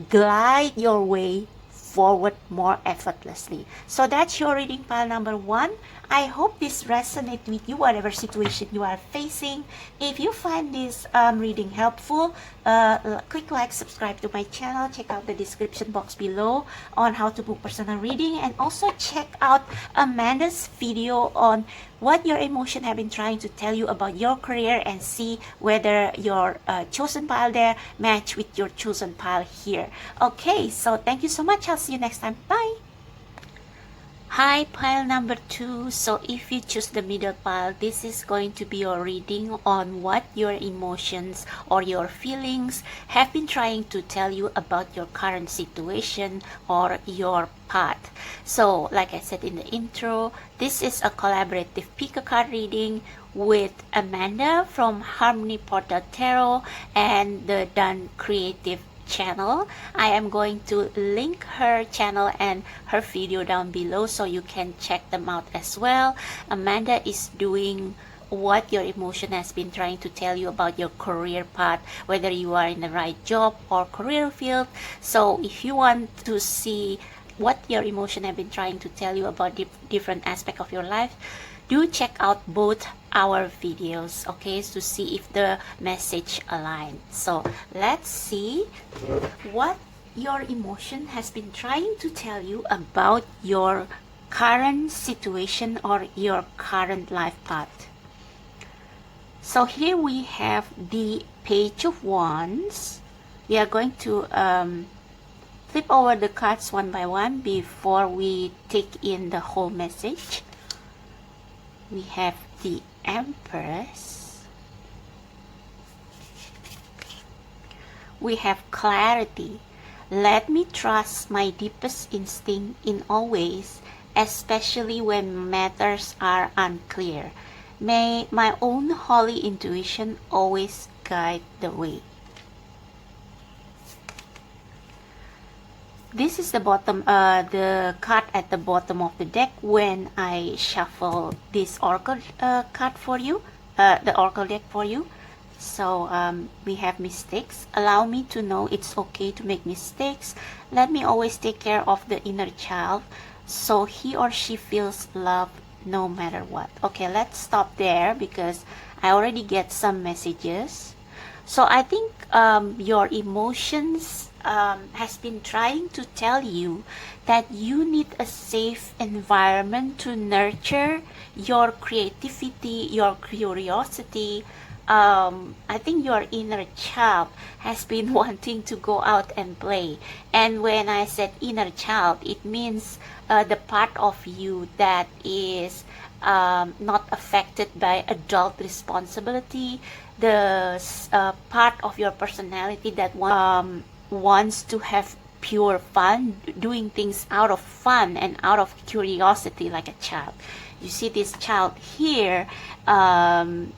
glide your way forward more effortlessly. So that's your reading pile number 1. I hope this resonates with you, whatever situation you are facing. If you find this reading helpful, click like, subscribe to my channel, check out the description box below on how to book personal reading, and also check out Amanda's video on what your emotion have been trying to tell you about your career, and see whether your chosen pile there match with your chosen pile here. Okay, so thank you so much. I'll see you next time. Bye. Hi, pile number 2. So if you choose the middle pile, this is going to be your reading on what your emotions or your feelings have been trying to tell you about your current situation or your path. So like I said in the intro, this is a collaborative pick a card reading with Amanda from Harmony Portal Tarot and the Done Creative channel. I am going to link her channel and her video down below so you can check them out as well. Amanda is doing what your emotion has been trying to tell you about your career path, whether you are in the right job or career field. So if you want to see what your emotion have been trying to tell you about different aspect of your life, do check out both our videos, okay, to see if the message align. So let's see what your emotion has been trying to tell you about your current situation or your current life path. So here we have the Page of Wands. We are going to flip over the cards one by one before we take in the whole message. We have the Empress. We have Clarity. Let me trust my deepest instinct in all ways, especially when matters are unclear. May my own holy intuition always guide the way. This is the bottom, the card at the bottom of the deck when I shuffle this oracle card for you, the oracle deck for you. So we have mistakes. Allow me to know it's okay to make mistakes. Let me always take care of the inner child so he or she feels loved no matter what. Okay, let's stop there because I already get some messages. So I think your emotions has been trying to tell you that you need a safe environment to nurture your creativity, your curiosity. I think your inner child has been wanting to go out and play. And when I said inner child, it means the part of you that is not affected by adult responsibility, the part of your personality that wants to have pure fun, doing things out of fun and out of curiosity like a child. You see this child here, I'm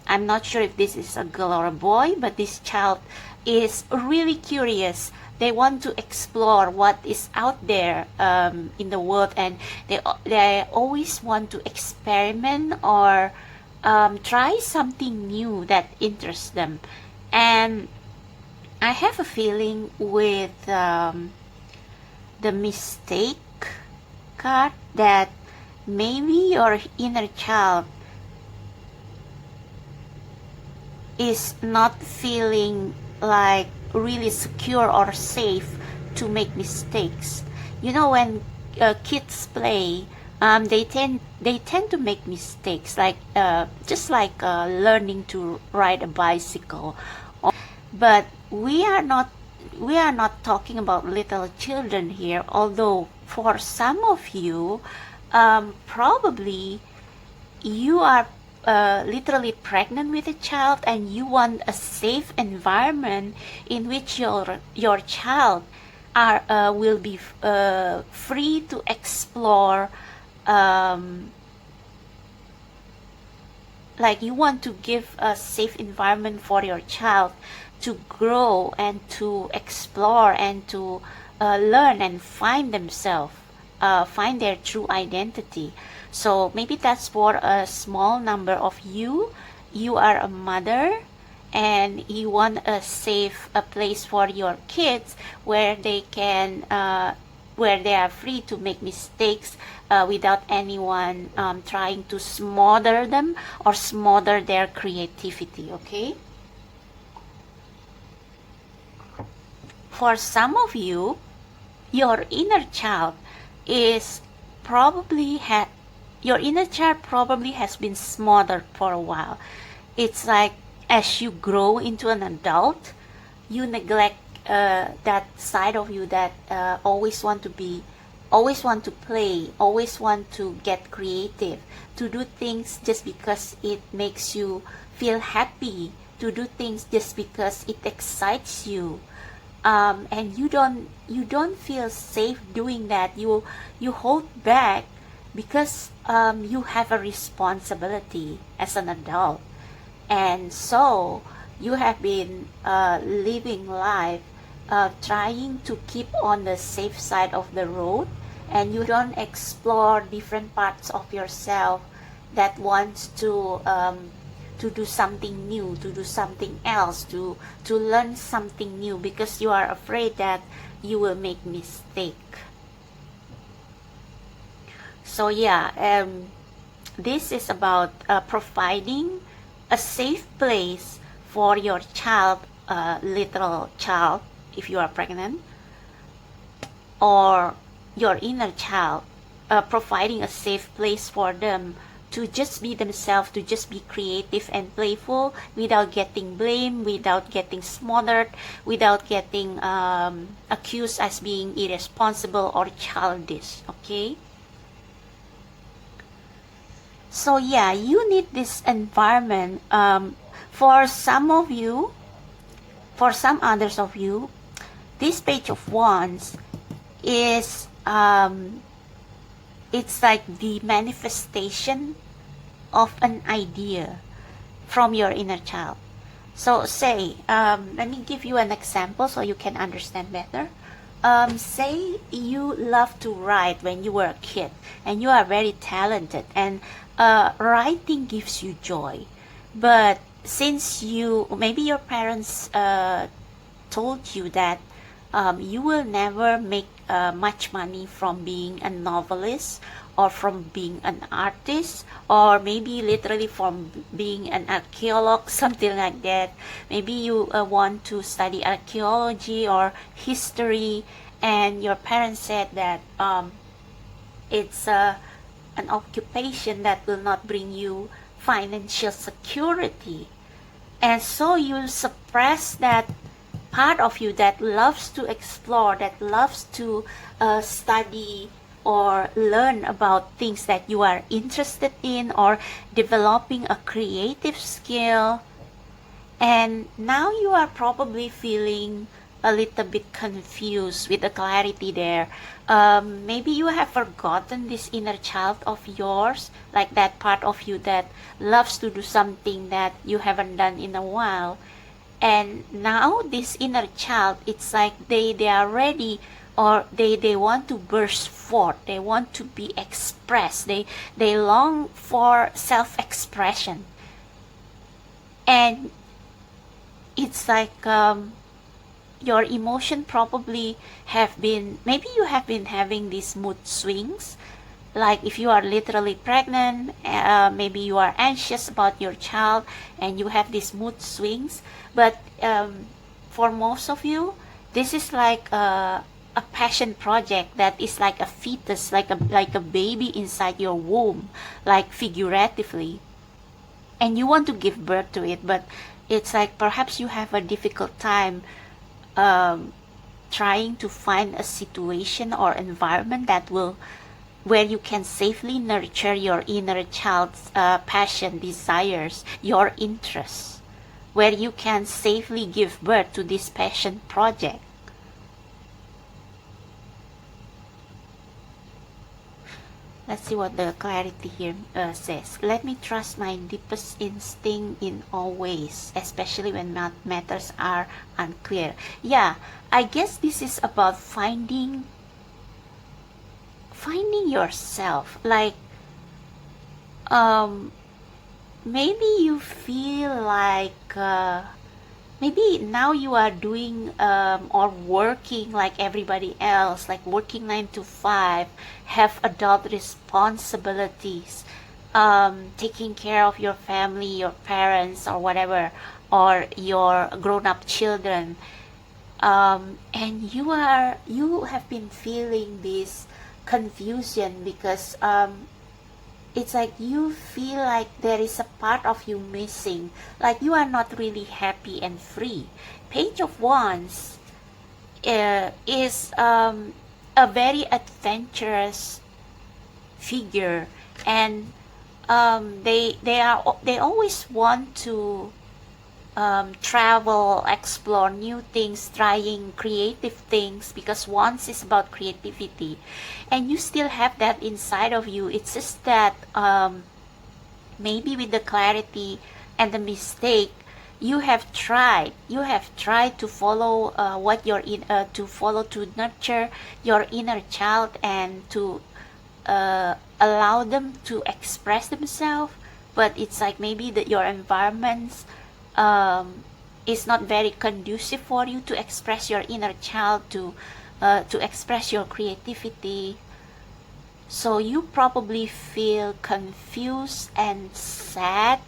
not sure if this is a girl or a boy, but this child is really curious. They want to explore what is out there in the world, and they always want to experiment or try something new that interests them. And I have a feeling with the mistake card that maybe your inner child is not feeling like really secure or safe to make mistakes. You know, when kids play, they tend to make mistakes, like just like learning to ride a bicycle. But we are not talking about little children here, although for some of you probably you are literally pregnant with a child and you want a safe environment in which your child will be free to explore, like you want to give a safe environment for your child to grow and to explore and to learn and find themselves, find their true identity. So maybe that's for a small number of you. You are a mother and you want a safe place for your kids where they can where they are free to make mistakes without anyone trying to smother them or smother their creativity. Okay, for some of you, your inner child is probably your inner child probably has been smothered for a while. It's like as you grow into an adult, you neglect that side of you that always want to be always want to play, always want to get creative, to do things just because it makes you feel happy, to do things just because it excites you. And you don't feel safe doing that. You hold back because you have a responsibility as an adult, and so you have been living life trying to keep on the safe side of the road, and you don't explore different parts of yourself that wants to do something new, to do something else, to learn something new, because you are afraid that you will make mistake. So yeah, this is about providing a safe place for your child, literal child, if you are pregnant, or your inner child, providing a safe place for them to just be themselves, to just be creative and playful without getting blamed, without getting smothered, without getting accused as being irresponsible or childish. Okay? So yeah, you need this environment. For some of you, for some others of you, this page of wands is it's like the manifestation of an idea from your inner child. So say, let me give you an example so you can understand better. Say you love to write when you were a kid and you are very talented, and writing gives you joy. But since maybe your parents told you that you will never make much money from being a novelist, or from being an artist, or maybe literally from being an archaeologist, something like that. Maybe you want to study archaeology or history, and your parents said that it's an occupation that will not bring you financial security. And so you suppress that part of you that loves to explore, that loves to study or learn about things that you are interested in, or developing a creative skill. And now you are probably feeling a little bit confused with the clarity there. Maybe you have forgotten this inner child of yours, like that part of you that loves to do something that you haven't done in a while. And now this inner child, it's like they are ready, or they want to burst forth, they want to be expressed, they long for self-expression. And it's like your emotion probably have been, maybe you have been having these mood swings. Like if you are literally pregnant, maybe you are anxious about your child and you have these mood swings. But for most of you, this is like a passion project that is like a fetus, like a baby inside your womb, like figuratively. And you want to give birth to it, but it's like perhaps you have a difficult time trying to find a situation or environment that will, where you can safely nurture your inner child's passion, desires, your interests, where you can safely give birth to this passion project. Let's see what the clarity here says. Let me trust my deepest instinct in all ways, especially when matters are unclear. Yeah, I guess this is about finding yourself. Like maybe you feel like maybe now you are doing or working like everybody else, like working 9 to 5, have adult responsibilities, taking care of your family, your parents, or whatever, or your grown-up children, and you have been feeling this confusion because it's like you feel like there is a part of you missing, like you are not really happy and free. Page of Wands is a very adventurous figure, and they always want to travel, explore new things, trying creative things, because once is about creativity, and you still have that inside of you. It's just that maybe with the clarity and the mistake, you have tried to follow what you're in to follow, to nurture your inner child, and to allow them to express themselves, but it's like maybe that your environment is not very conducive for you to express your inner child, to express your creativity. So you probably feel confused and sad,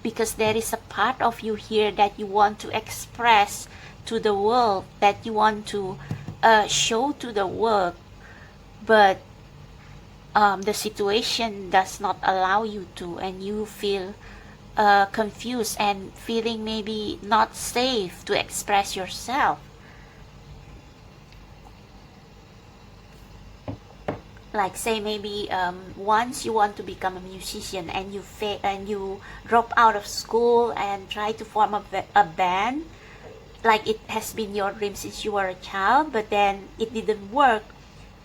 because there is a part of you here that you want to express to the world, that you want to show to the world, but the situation does not allow you to, and you feel confused and feeling maybe not safe to express yourself. Like say maybe once you want to become a musician, and you drop out of school and try to form a band, like it has been your dream since you were a child, but then it didn't work,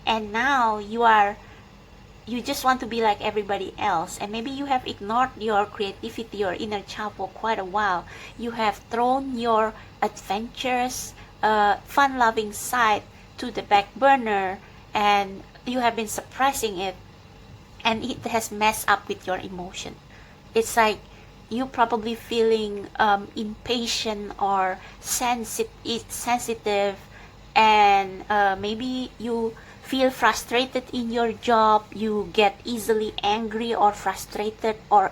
and now you just want to be like everybody else, and maybe you have ignored your creativity, your inner child, for quite a while. You have thrown your adventurous, fun-loving side to the back burner, and you have been suppressing it, and it has messed up with your emotion. It's like you probably feeling impatient or sensitive, and maybe you feel frustrated in your job. You get easily angry or frustrated or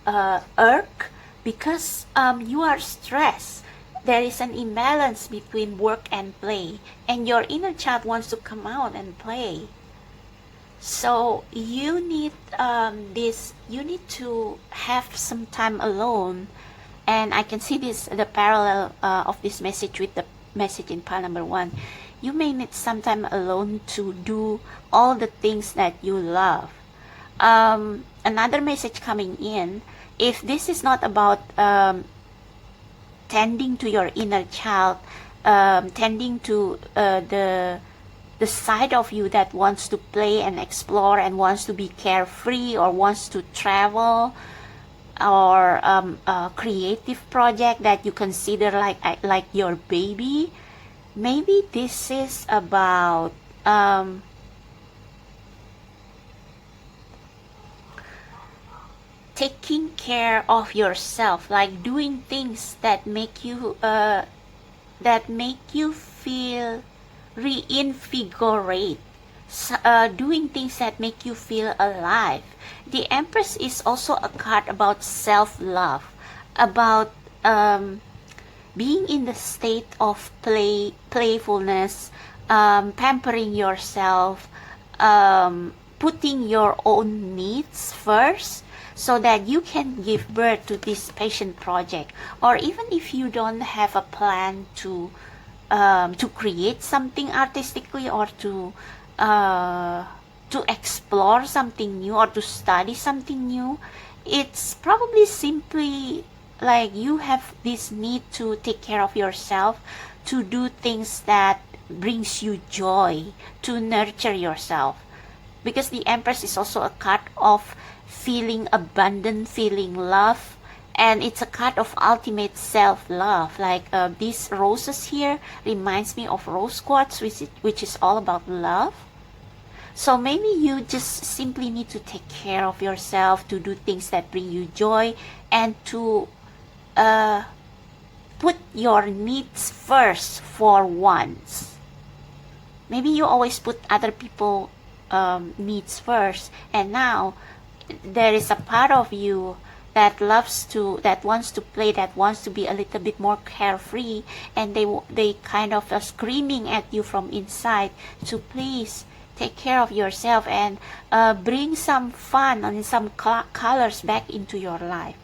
irk, because you are stressed. There is an imbalance between work and play, and your inner child wants to come out and play. So you need you need to have some time alone, and I can see this, the parallel of this message with the message in pile number 1. You may need some time alone to do all the things that you love. Another message coming in, if this is not about tending to your inner child, tending to the side of you that wants to play and explore and wants to be carefree or wants to travel, or a creative project that you consider like your baby, maybe this is about taking care of yourself, like doing things that make you feel reinvigorate, doing things that make you feel alive. The Empress is also a card about self-love, about being in the state of playfulness, pampering yourself, putting your own needs first, so that you can give birth to this passion project. Or even if you don't have a plan to create something artistically, or to explore something new, or to study something new, it's probably simply like you have this need to take care of yourself, to do things that brings you joy, to nurture yourself. Because the Empress is also a card of feeling abundant, feeling love, and it's a card of ultimate self-love. Like these roses here reminds me of rose quartz, which is all about love. So maybe you just simply need to take care of yourself, to do things that bring you joy, and to put your needs first for once. Maybe you always put other people needs first, and now there is a part of you that wants to play, that wants to be a little bit more carefree, and they kind of are screaming at you from inside to please take care of yourself and bring some fun and some colors back into your life.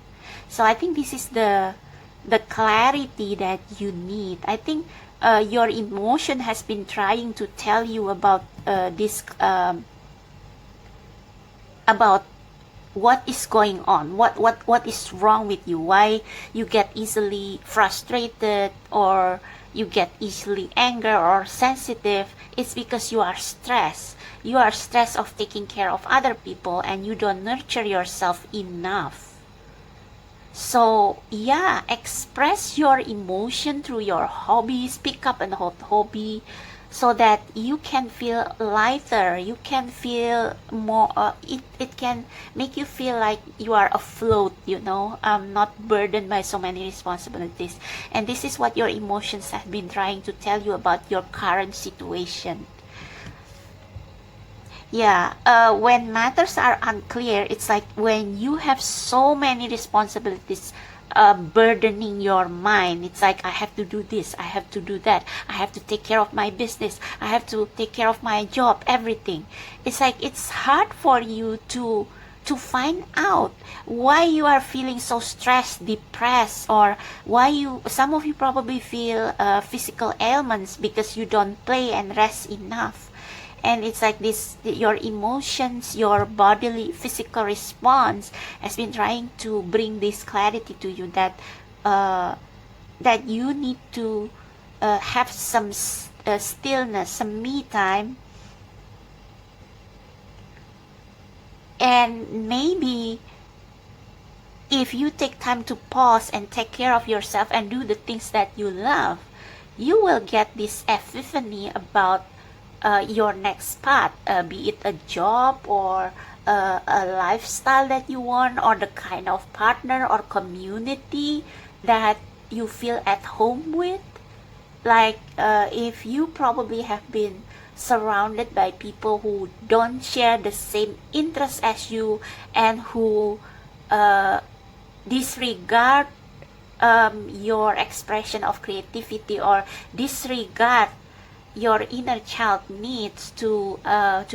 So I think this is the the clarity that you need. I think your emotion has been trying to tell you about this about what is going on, what is wrong with you, why you get easily frustrated, or you get easily angry or sensitive. It's because you are stressed. You are stressed of taking care of other people, and you don't nurture yourself enough. So yeah, express your emotion through your hobbies. Pick up an hobby so that you can feel lighter. You can feel more. It can make you feel like you are afloat. Not burdened by so many responsibilities. And this is what your emotions have been trying to tell you about your current situation. Yeah, when matters are unclear, it's like when you have so many responsibilities burdening your mind. It's like, I have to do this, I have to do that, I have to take care of my business, I have to take care of my job, everything. It's like it's hard for you to find out why you are feeling so stressed, depressed, or why some of you probably feel physical ailments because you don't play and rest enough. And it's like this, your emotions, your bodily physical response has been trying to bring this clarity to you that that you need to have some stillness, some me time. And maybe if you take time to pause and take care of yourself and do the things that you love, you will get this epiphany about your next path, be it a job or a lifestyle that you want, or the kind of partner or community that you feel at home with. Like if you probably have been surrounded by people who don't share the same interests as you, and who disregard your expression of creativity, or disregard your inner child needs to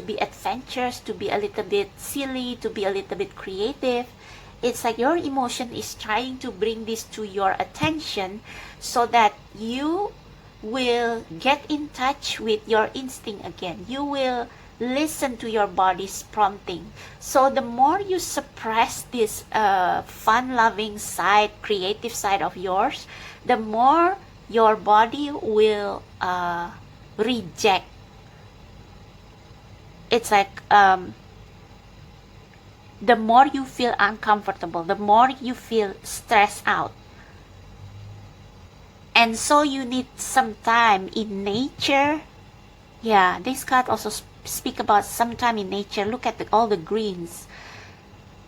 be adventurous, to be a little bit silly, to be a little bit creative. It's like your emotion is trying to bring this to your attention so that you will get in touch with your instinct again. You will listen to your body's prompting. So the more you suppress this fun-loving side, creative side of yours, the more your body will reject. It's like the more you feel uncomfortable, the more you feel stressed out. And so you need some time in nature. Yeah, this card also speak about some time in nature. Look at all the greens.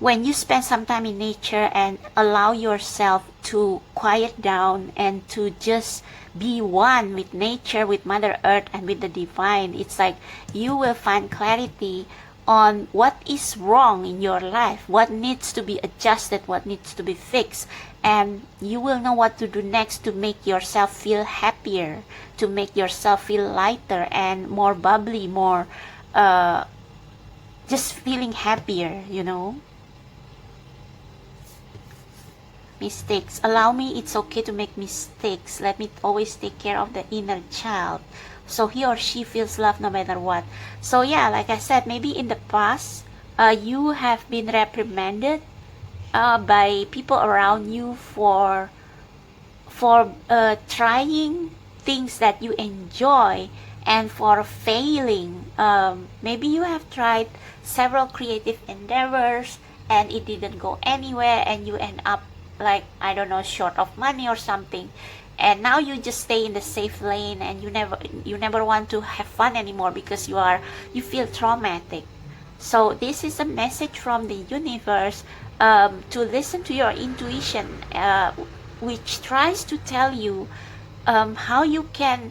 When you spend some time in nature and allow yourself to quiet down and to just be one with nature, with Mother Earth, and with the divine, it's like you will find clarity on what is wrong in your life, what needs to be adjusted, what needs to be fixed, and you will know what to do next to make yourself feel happier, to make yourself feel lighter and more bubbly, more just feeling happier, Mistakes. Allow me, it's okay to make mistakes. Let me always take care of the inner child, so he or she feels loved no matter what. So yeah, like I said, maybe in the past you have been reprimanded by people around you for trying things that you enjoy, and for failing. Maybe you have tried several creative endeavors and it didn't go anywhere, and you end up, like, I don't know, short of money or something, and now you just stay in the safe lane, and you never want to have fun anymore because you feel traumatic. So this is a message from the universe, to listen to your intuition, which tries to tell you how you can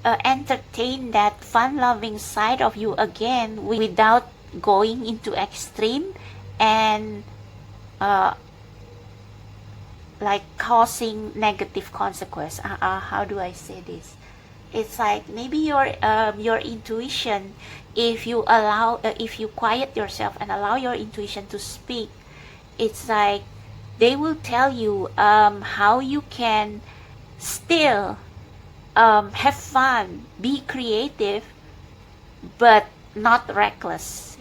entertain that fun-loving side of you again without going into extreme and like causing negative consequence. How do I say this? It's like maybe your intuition, if you allow, if you quiet yourself and allow your intuition to speak, it's like They will tell you how you can still have fun, be creative, but not reckless,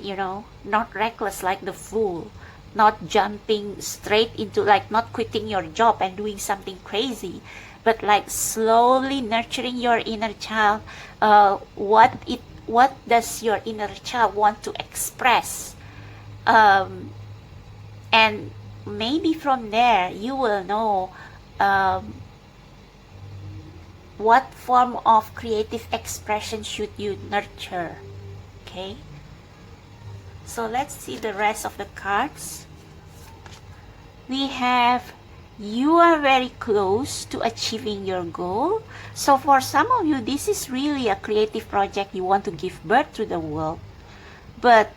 not reckless like the fool, not jumping straight into, like, not quitting your job and doing something crazy, but like slowly nurturing your inner child. What does your inner child want to express? um, and maybe from there you will know um, what form of creative expression should you nurture. Okay, so let's see the rest of the cards. We have, you are very close to achieving your goal. So for some of you, this is really a creative project you want to give birth to the world. But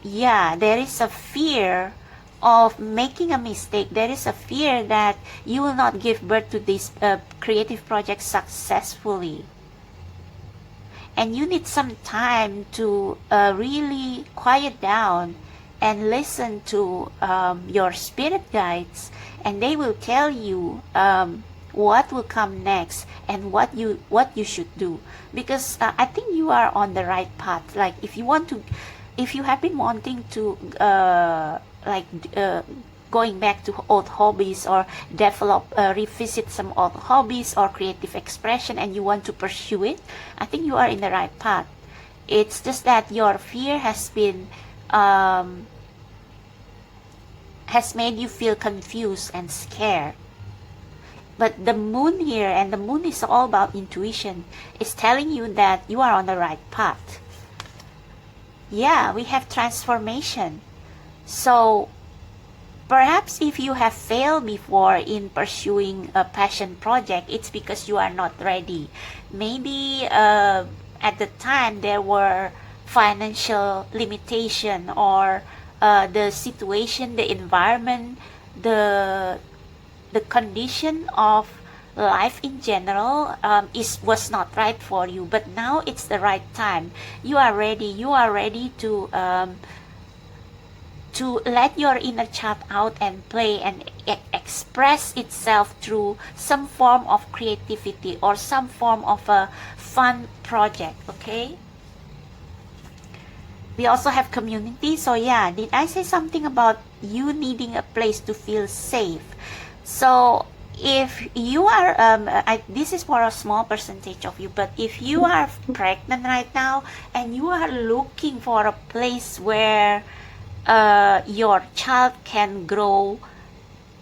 yeah, there is a fear of making a mistake. There is a fear that you will not give birth to this creative project successfully. And you need some time to really quiet down and listen to your spirit guides, and they will tell you what will come next and what you should do. Because I think you are on the right path. Like, if you have been wanting to going back to old hobbies, or revisit some old hobbies or creative expression, and you want to pursue it, I think you are in the right path. It's just that your fear has made you feel confused and scared. But the moon here, and the moon is all about intuition, is telling you that you are on the right path. Yeah, we have transformation. So perhaps if you have failed before in pursuing a passion project, it's because you are not ready. Maybe at the time there were financial limitation, or the situation, the environment, the condition of life in general was not right for you. But now it's the right time. You are ready to let your inner child out and play and express itself through some form of creativity or some form of a fun project. Okay, we also have community. So yeah, did I say something about you needing a place to feel safe? So if you are this is for a small percentage of you, but if you are pregnant right now and you are looking for a place where your child can grow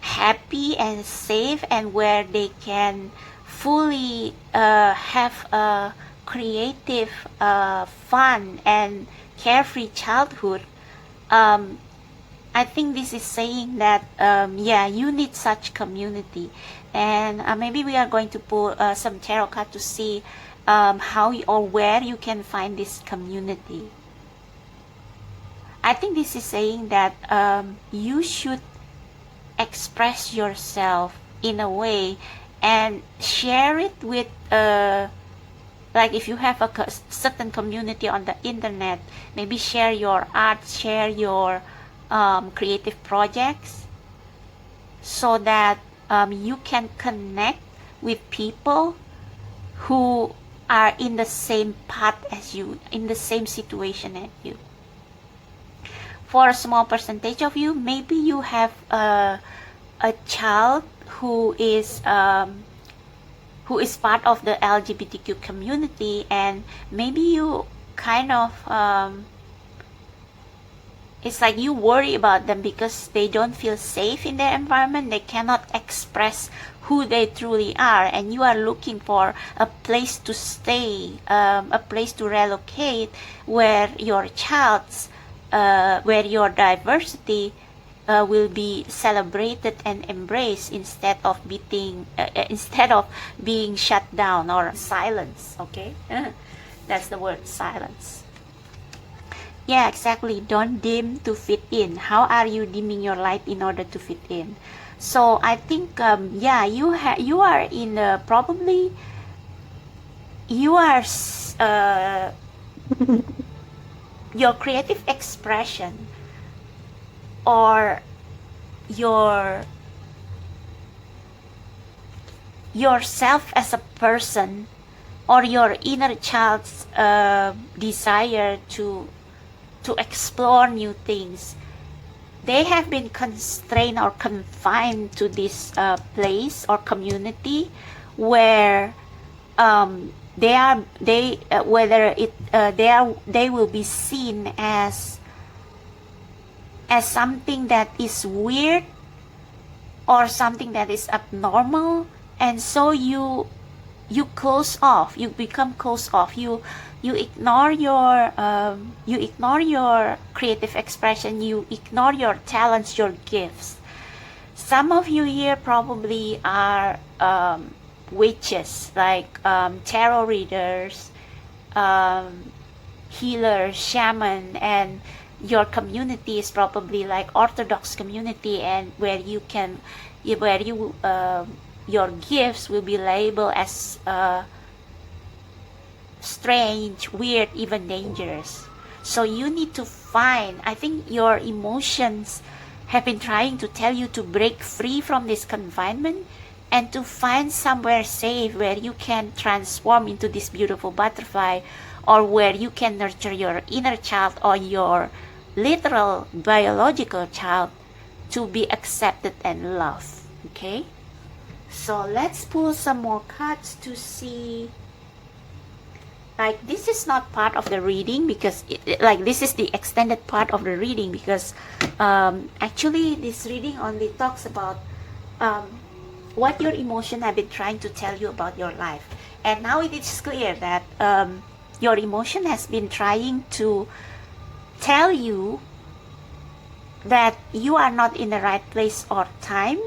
happy and safe, and where they can fully have a creative, fun and carefree childhood, I think this is saying that yeah, you need such community. And maybe we are going to pull some tarot card to see how or where you can find this community. I think this is saying that you should express yourself in a way and share it with like, if you have a certain community on the internet, maybe share your art, share your creative projects, so that you can connect with people who are in the same path as you, in the same situation as you. For a small percentage of you, maybe you have a child who is part of the LGBTQ community, and maybe you kind of it's like you worry about them because they don't feel safe in their environment. They cannot express who they truly are, and you are looking for a place to stay, a place to relocate, where your child's where your diversity will be celebrated and embraced, instead of being shut down or silenced. Okay, that's the word, silence. Yeah, exactly. Don't dim to fit in. How are you dimming your light in order to fit in? So I think yeah, you are in probably you are your creative expression, or your yourself as a person, or your inner child's desire to explore new things. They have been constrained or confined to this place or community where they will be seen as something that is weird or something that is abnormal, and so you close off, you become closed off, you ignore your creative expression, you ignore your talents, your gifts. Some of you here probably are witches, like tarot readers, healers, shaman, and your community is probably like Orthodox community, and where you your gifts will be labeled as strange, weird, even dangerous. So you need to find, I think your emotions have been trying to tell you to break free from this confinement and to find somewhere safe where you can transform into this beautiful butterfly, or where you can nurture your inner child or your literal biological child to be accepted and loved. Okay, so let's pull some more cards to see. Like, this is not part of the reading because this is the extended part of the reading, because actually this reading only talks about what your emotion have been trying to tell you about your life. And now it is clear that your emotion has been trying to tell you that you are not in the right place or time,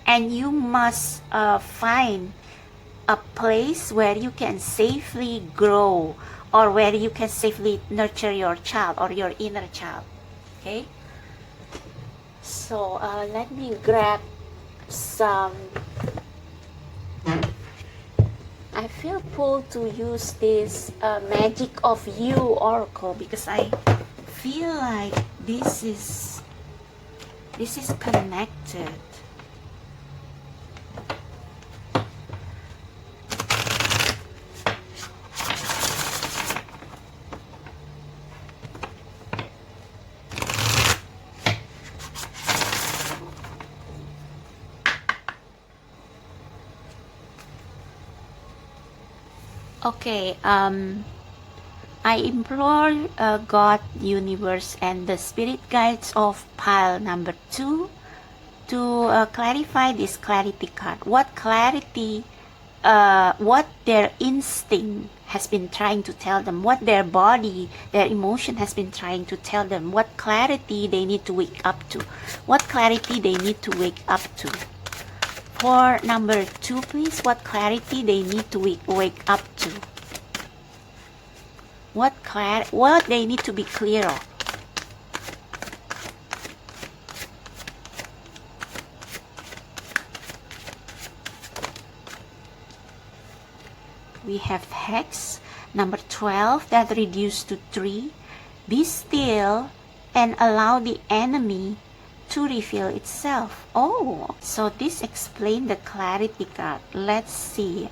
and you must find a place where you can safely grow, or where you can safely nurture your child or your inner child. Okay, so let me grab some. I feel pulled to use this Magic of You oracle, because I feel like this is connected. Okay, I implore God, universe, and the spirit guides of pile number 2 to clarify this clarity card. What clarity, what their instinct has been trying to tell them, what their body, their emotion has been trying to tell them, what clarity they need to wake up to, what clarity they need to wake up to. For number 2, please, what clarity they need to wake up to. What they need to be clear of. We have Hex, number 12, that reduced to 3. Be still and allow the enemy to reveal itself. Oh, so this explains the clarity card. Let's see.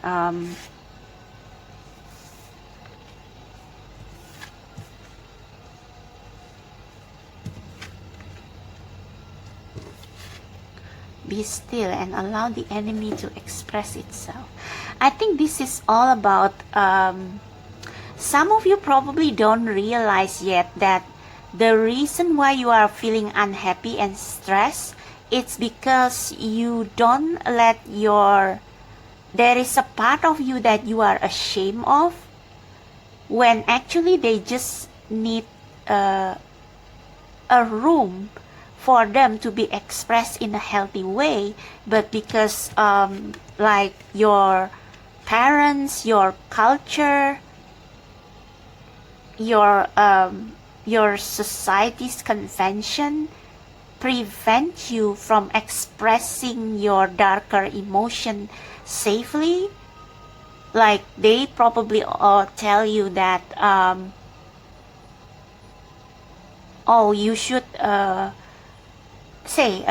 Be still and allow the enemy to express itself. I think this is all about, some of you probably don't realize yet that the reason why you are feeling unhappy and stressed, it's because you don't let there is a part of you that you are ashamed of, when actually they just need a room for them to be expressed in a healthy way. But because like your parents, your culture, your society's convention prevent you from expressing your darker emotion safely. Like, they probably tell you that oh, you should say,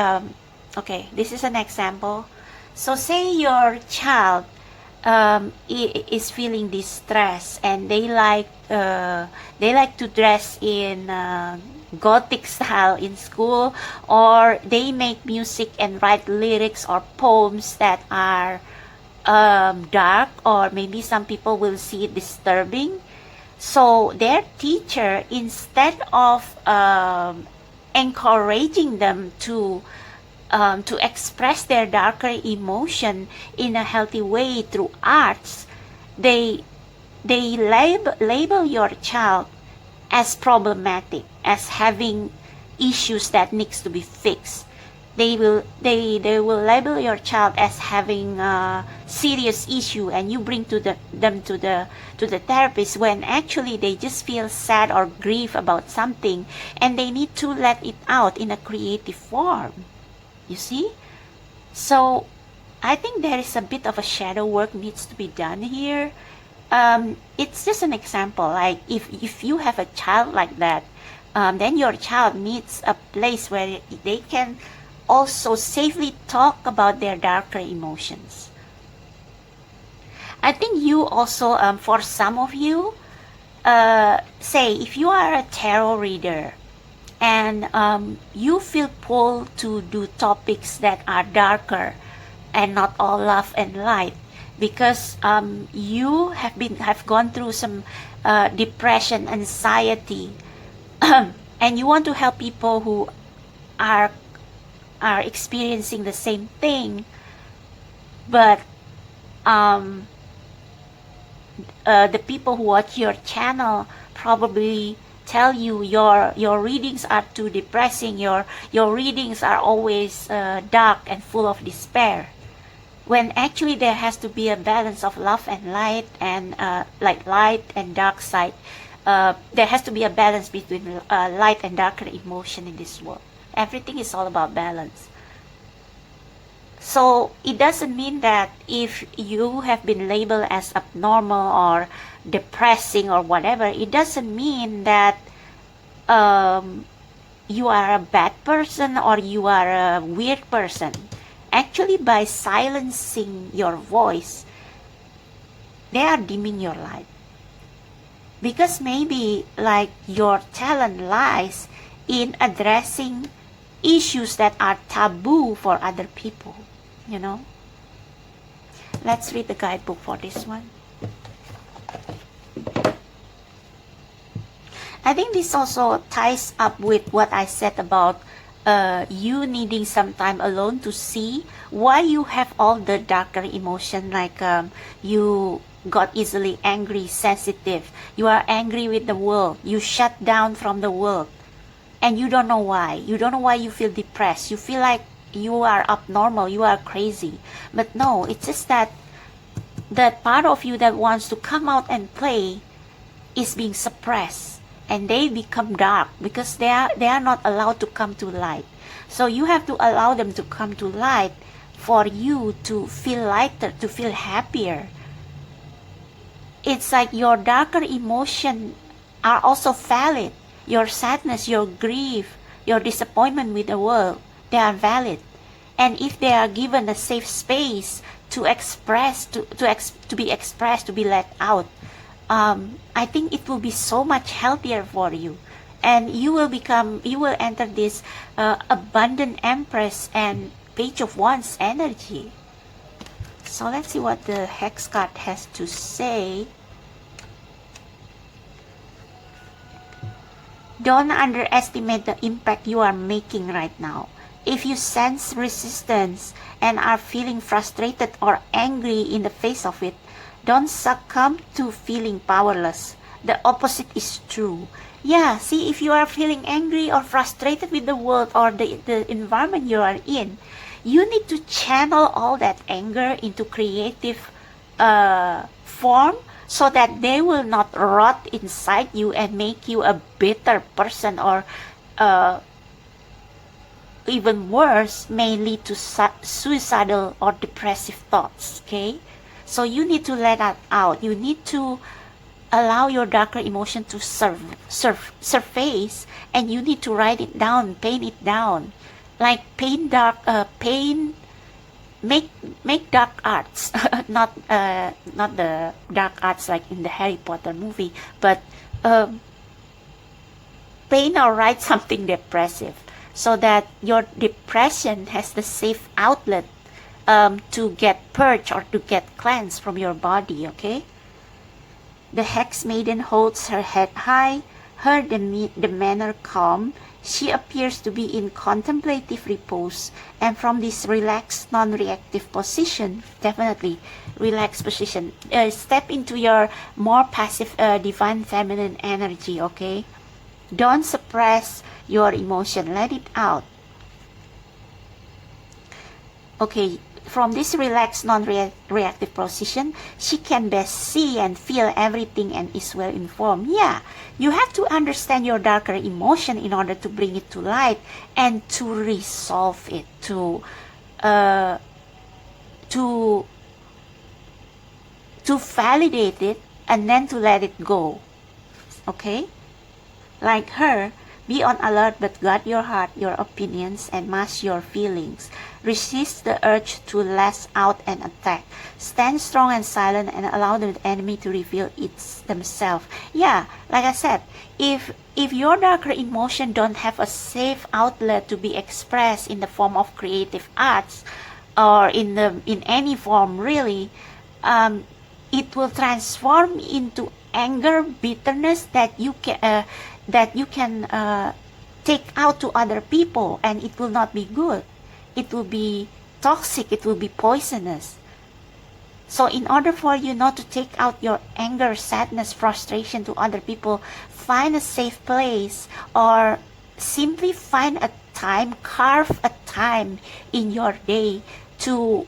okay, this is an example. So say your child is feeling distress, and they like to dress in gothic style in school, or they make music and write lyrics or poems that are dark, or maybe some people will see it disturbing. So their teacher, instead of encouraging them to express their darker emotion in a healthy way through arts, they label your child as problematic, as having issues that needs to be fixed. They will label your child as having a serious issue, and you bring them to the therapist, when actually they just feel sad or grief about something, and they need to let it out in a creative form. You see? So I think there is a bit of a shadow work needs to be done here. It's just an example. Like if you have a child like that, then your child needs a place where they can also safely talk about their darker emotions. I think you also, for some of you, say if you are a tarot reader, and you feel pulled to do topics that are darker and not all love and light, because you have gone through some depression, anxiety, and you want to help people who are experiencing the same thing, but the people who watch your channel probably tell you your readings are too depressing, your readings are always dark and full of despair, when actually there has to be a balance of love and light, and like light and dark side. There has to be a balance between light and darker emotion in this world. Everything is all about balance. So it doesn't mean that if you have been labeled as abnormal or depressing or whatever, it doesn't mean that you are a bad person or you are a weird person. Actually, by silencing your voice, they are dimming your light. Because maybe like your talent lies in addressing issues that are taboo for other people, you know. Let's read the guidebook for this one. I think this also ties up with what I said about you needing some time alone to see why you have all the darker emotion, like you got easily angry, sensitive, you are angry with the world, you shut down from the world, and you don't know why. You don't know why you feel depressed. You feel like you are abnormal, you are crazy. But no, it's just that that part of you that wants to come out and play is being suppressed, and they become dark because they are not allowed to come to light. So you have to allow them to come to light for you to feel lighter, to feel happier. It's like your darker emotions are also valid. Your sadness, your grief, your disappointment with the world, they are valid. And if they are given a safe space to express, to be expressed, to be let out, I think it will be so much healthier for you. And you will enter this abundant Empress and Page of Wands energy. So let's see what the Hex card has to say. Don't underestimate the impact you are making right now. If you sense resistance and are feeling frustrated or angry in the face of it, don't succumb to feeling powerless. The opposite is true. Yeah, see, if you are feeling angry or frustrated with the world or the environment you are in, you need to channel all that anger into creative form, so that they will not rot inside you and make you a bitter person, or even worse, may lead to suicidal or depressive thoughts. Okay, so you need to let that out. You need to allow your darker emotion to surface, and you need to write it down, paint it down. like make dark arts, not the dark arts like in the Harry Potter movie, but um, paint or write something depressive, so that your depression has the safe outlet to get purged or to get cleansed from your body. Okay. The Hex Maiden holds her head high, her demeanor calm. She appears to be in contemplative repose, and from this relaxed, non-reactive position, definitely relaxed position, step into your more passive, divine feminine energy. Okay, don't suppress your emotion, let it out. Okay, from this relaxed, non-reactive position, she can best see and feel everything and is well informed. Yeah, you have to understand your darker emotion in order to bring it to light and to resolve it, uh, to validate it, and then to let it go. Okay? Like her, be on alert but guard your heart, your opinions, and mask your feelings. Resist the urge to lash out and attack. Stand strong and silent and allow the enemy to reveal themselves. Yeah, like I said, if your darker emotion don't have a safe outlet to be expressed in the form of creative arts, or in any form really, it will transform into anger, bitterness that you can take out to other people, and it will not be good. It will be toxic, it will be poisonous. So in order for you not to take out your anger, sadness, frustration to other people, find a safe place, or simply find a time, carve a time in your day to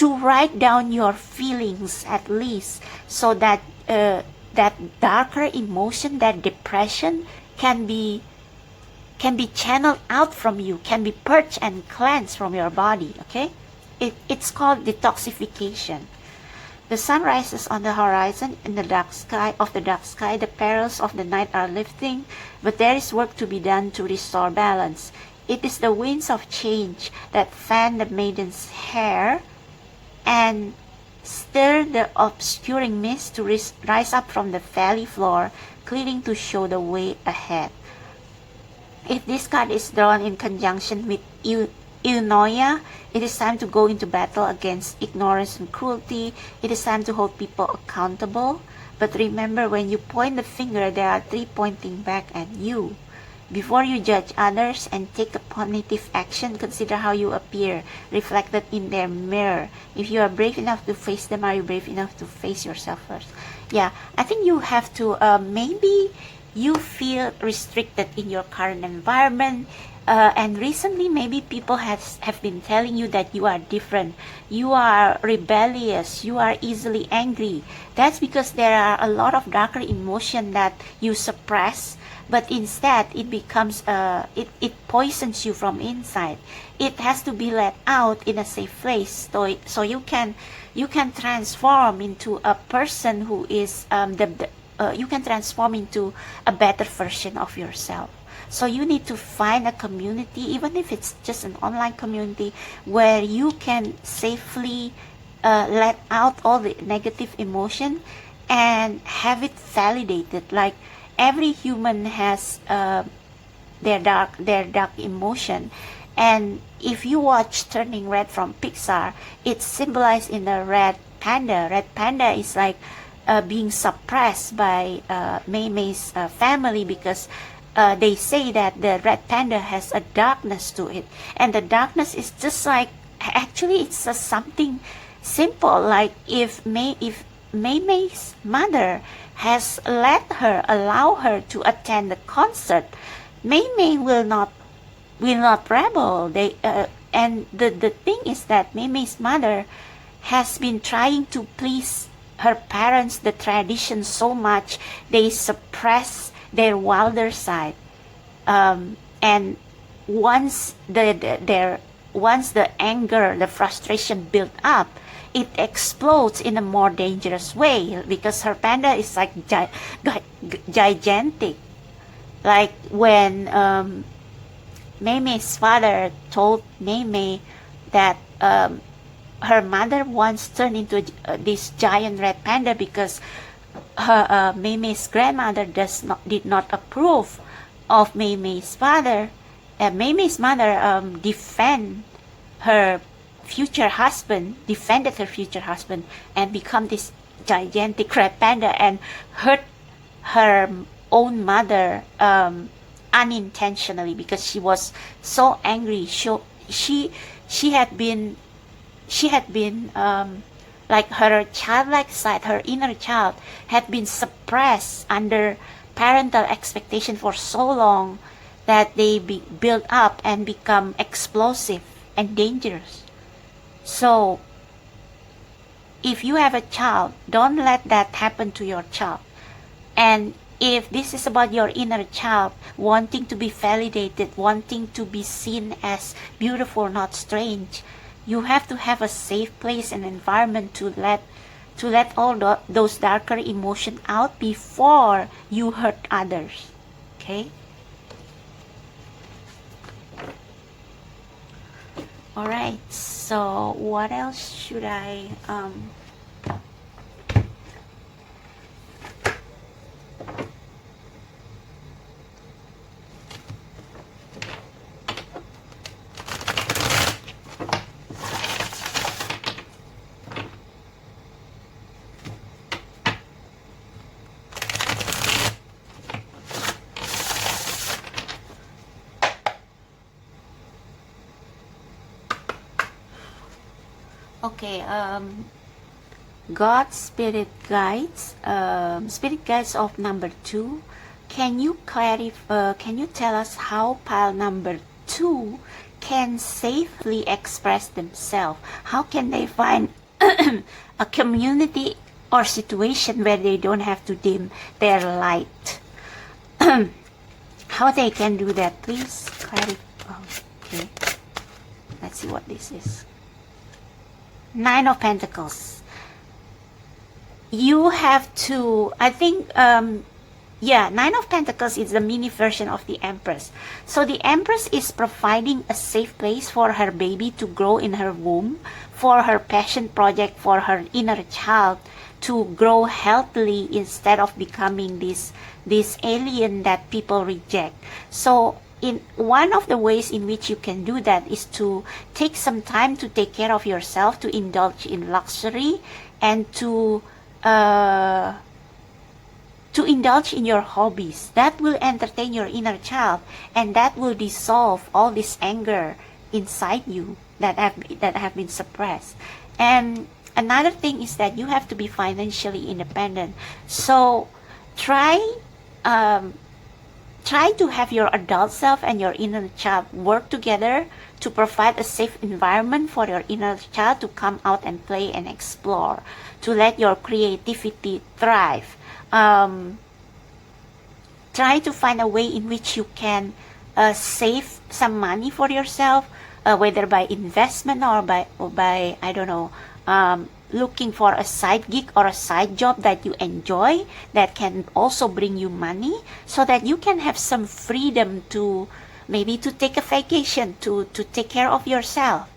write down your feelings, at least, so that that darker emotion, that depression, can be channeled out from you, can be purged and cleansed from your body. Okay, it's called detoxification. The sun rises on the horizon in the dark sky. The perils of the night are lifting, but there is work to be done to restore balance. It is the winds of change that fan the maiden's hair and stir the obscuring mist to rise up from the valley floor, clearing to show the way ahead. If this card is drawn in conjunction with Eunoia, it is time to go into battle against ignorance and cruelty. It is time to hold people accountable. But remember, when you point the finger, there are three pointing back at you. Before you judge others and take a punitive action, consider how you appear reflected in their mirror. If you are brave enough to face them, are you brave enough to face yourself first? Yeah, I think you have to, maybe you feel restricted in your current environment, and recently maybe people have been telling you that you are different, you are rebellious, you are easily angry. That's because there are a lot of darker emotion that you suppress, but instead it becomes it poisons you from inside. It has to be let out in a safe place, so you can transform into a person who is you can transform into a better version of yourself. So you need to find a community, even if it's just an online community, where you can safely let out all the negative emotion and have it validated. Like, every human has their dark emotion, and if you watch Turning Red from Pixar, it's symbolized in the red panda. Red panda is like being suppressed by Mei Mei's family, because they say that the red panda has a darkness to it, and the darkness is just like, actually it's something simple. Like, if Mei Mei's mother has allow her to attend the concert, Mei Mei will not rebel. And the thing is that Mei Mei's mother has been trying to please her parents, the tradition, so much they suppress their wilder side, and once the anger, the frustration built up, it explodes in a more dangerous way, because her panda is like gigantic. Like, when Mei's father told Mei that her mother once turned into this giant red panda because her Mei's grandmother did not approve of Mei's father. Mei's mother defended her future husband, and become this gigantic red panda and hurt her own mother unintentionally because she was so angry. She she had been like her childlike side, her inner child, had been suppressed under parental expectation for so long that they build up and become explosive and dangerous. So, if you have a child, don't let that happen to your child. And if this is about your inner child wanting to be validated, wanting to be seen as beautiful, not strange, you have to have a safe place and environment to let all those darker emotions out before you hurt others. Okay? Alright, so what else should I okay, God's spirit guides of number 2. Can you tell us how pile number 2 can safely express themselves? How can they find a community or situation where they don't have to dim their light? How they can do that, please clarify. Okay, let's see what this is. 9 of Pentacles. You have to, I think, 9 of Pentacles is the mini version of the Empress. So the Empress is providing a safe place for her baby to grow in her womb, for her passion project, for her inner child to grow healthily instead of becoming this alien that people reject. So in one of the ways in which you can do that is to take some time to take care of yourself, to indulge in luxury, and to indulge in your hobbies that will entertain your inner child, and that will dissolve all this anger inside you that have been suppressed. And another thing is that you have to be financially independent. So try to have your adult self and your inner child work together to provide a safe environment for your inner child to come out and play and explore, to let your creativity thrive. Try to find a way in which you can save some money for yourself, whether by investment or by I don't know, looking for a side gig or a side job that you enjoy that can also bring you money, so that you can have some freedom to maybe to take a vacation, to take care of yourself.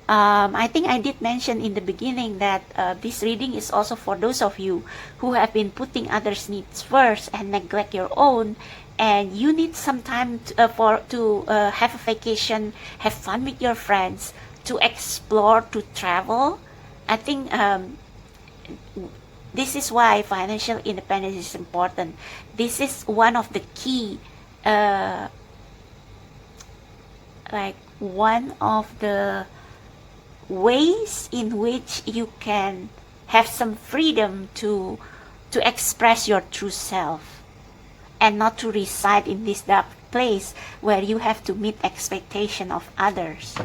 I think I did mention in the beginning that this reading is also for those of you who have been putting others' needs first and neglect your own, and you need some time to have a vacation, have fun with your friends, to explore, to travel. I think this is why financial independence is important. This is one of the key, like one of the ways in which you can have some freedom to express your true self, and not to reside in this dark place where you have to meet expectation of others.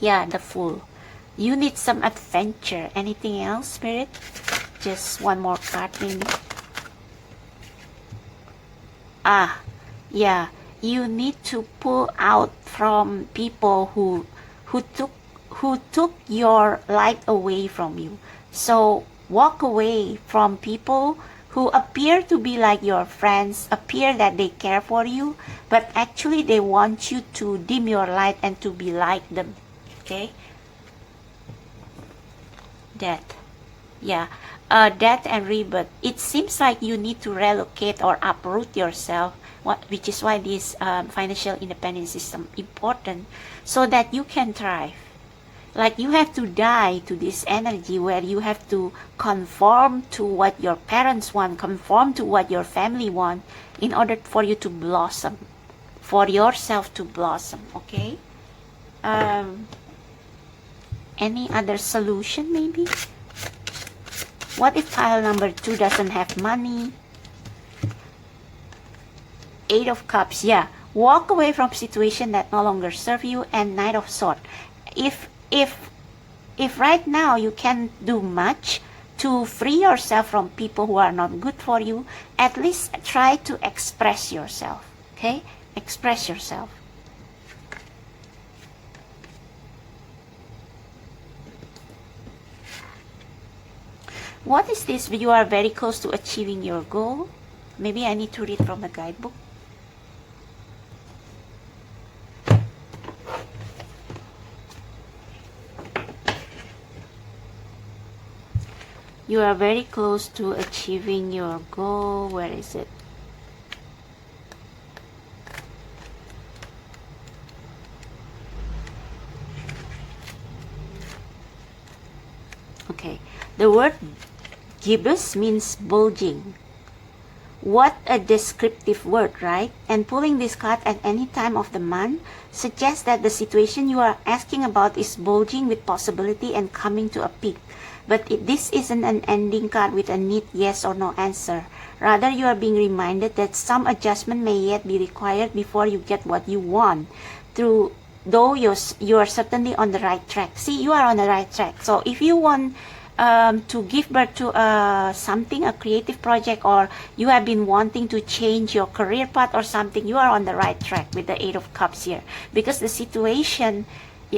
Yeah, the Fool. You need some adventure. Anything else, Spirit? Just one more card, maybe. Yeah. You need to pull out from people who took your light away from you. So walk away from people who appear to be like your friends, appear that they care for you, but actually they want you to dim your light and to be like them. Okay? Death. Yeah. Death and rebirth. It seems like you need to relocate or uproot yourself, which is why this financial independence is important, so that you can thrive. Like you have to die to this energy where you have to conform to what your parents want, conform to what your family want, in order for you to blossom, for yourself to blossom. Okay? Any other solution maybe? What if pile number 2 doesn't have money? 8 of Cups. Yeah. Walk away from situation that no longer serve you. And Knight of Swords. If right now you can't do much to free yourself from people who are not good for you, at least try to express yourself. Okay? Express yourself. What is this? You are very close to achieving your goal. Maybe I need to read from the guidebook. You are very close to achieving your goal. Where is it? Okay. The word gibbous means bulging. What a descriptive word, right? And pulling this card at any time of the month suggests that the situation you are asking about is bulging with possibility and coming to a peak. But this isn't an ending card with a neat yes or no answer. Rather, you are being reminded that some adjustment may yet be required before you get what you want. Though you are certainly on the right track. See, you are on the right track. So if you want to give birth to something, a creative project, or you have been wanting to change your career path or something, you are on the right track with the 8 of Cups here. Because the situation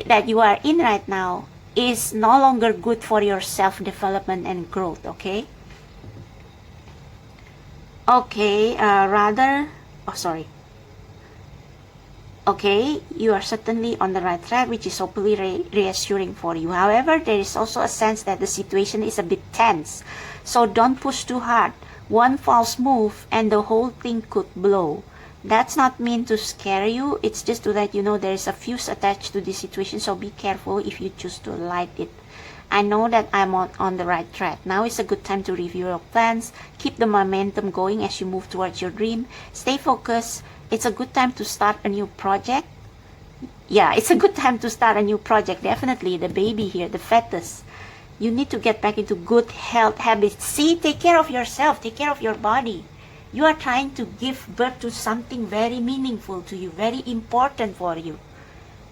that you are in right now is no longer good for your self-development and growth, okay? Okay, okay, you are certainly on the right track, which is hopefully reassuring for you. However, there is also a sense that the situation is a bit tense. So don't push too hard. One false move and the whole thing could blow. That's not meant to scare you. It's just to let you know there is a fuse attached to this situation. So be careful if you choose to light it. I know that I'm on the right track. Now is a good time to review your plans. Keep the momentum going as you move towards your dream. Stay focused. It's a good time to start a new project. Yeah, it's a good time to start a new project. Definitely. The baby here, the fetus. You need to get back into good health habits. See, take care of yourself. Take care of your body. You are trying to give birth to something very meaningful to you, very important for you.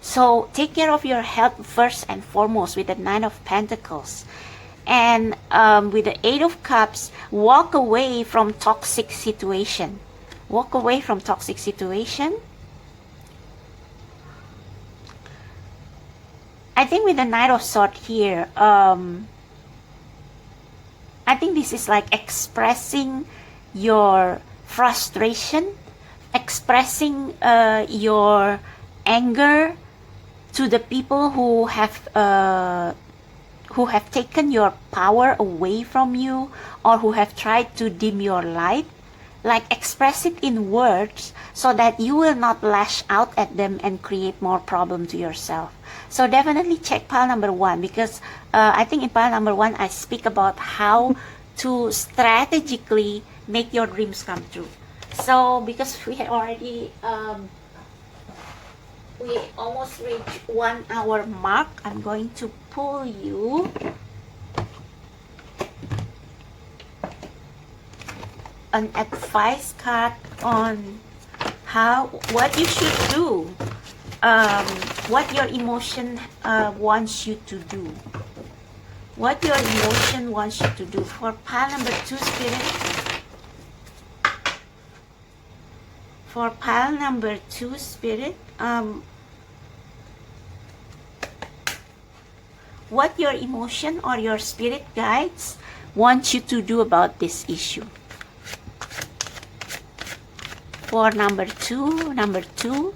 So take care of your health first and foremost with the 9 of Pentacles. And with the 8 of Cups, walk away from toxic situation. Walk away from toxic situation. I think with the Knight of Swords here, I think this is like expressing your frustration, expressing your anger to the people who have taken your power away from you, or who have tried to dim your light. Like, express it in words so that you will not lash out at them and create more problem to yourself. So definitely check pile number 1, because I think in pile number 1 I speak about how to strategically make your dreams come true. So because we had already we almost reached 1 hour mark, I'm going to pull you an advice card on what you should do, what your emotion wants you to do. What your emotion wants you to do. For pile number 2, Spirit. For pile number 2, Spirit, what your emotion or your spirit guides want you to do about this issue. for number two.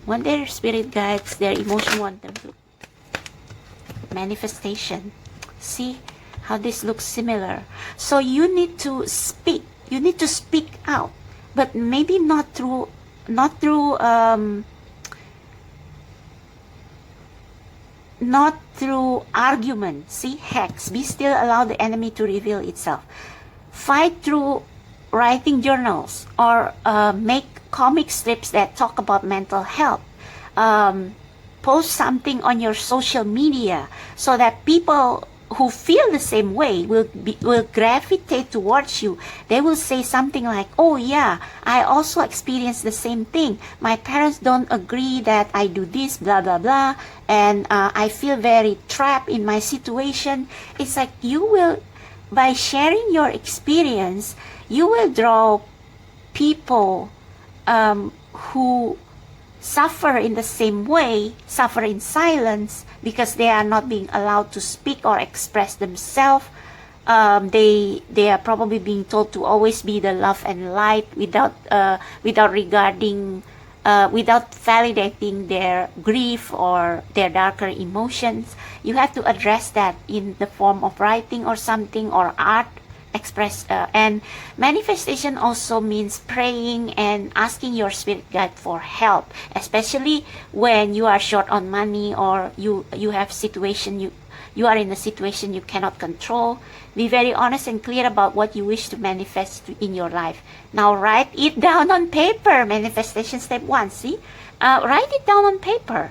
What their spirit guides, their emotion want them to. Manifestation. See how this looks similar. So you need to speak. You need to speak out, but maybe not through argument. See, hex. Be still, allow the enemy to reveal itself. Fight through writing journals, or make comic strips that talk about mental health. Post something on your social media so that people who feel the same way will gravitate towards you. They will say something like, oh yeah, I also experienced the same thing. My parents don't agree that I do this, blah blah blah, and I feel very trapped in my situation. It's like you will, by sharing your experience, you will draw people who suffer in the same way, suffer in silence, because they are not being allowed to speak or express themselves. They are probably being told to always be the love and light without validating their grief or their darker emotions. You have to address that in the form of writing or something, or art. And manifestation also means praying and asking your spirit guide for help, especially when you are short on money, or you have situation you are in a situation you cannot control. Be very honest and clear about what you wish to manifest in your life. Now write it down on paper. Manifestation step 1. See, write it down on paper.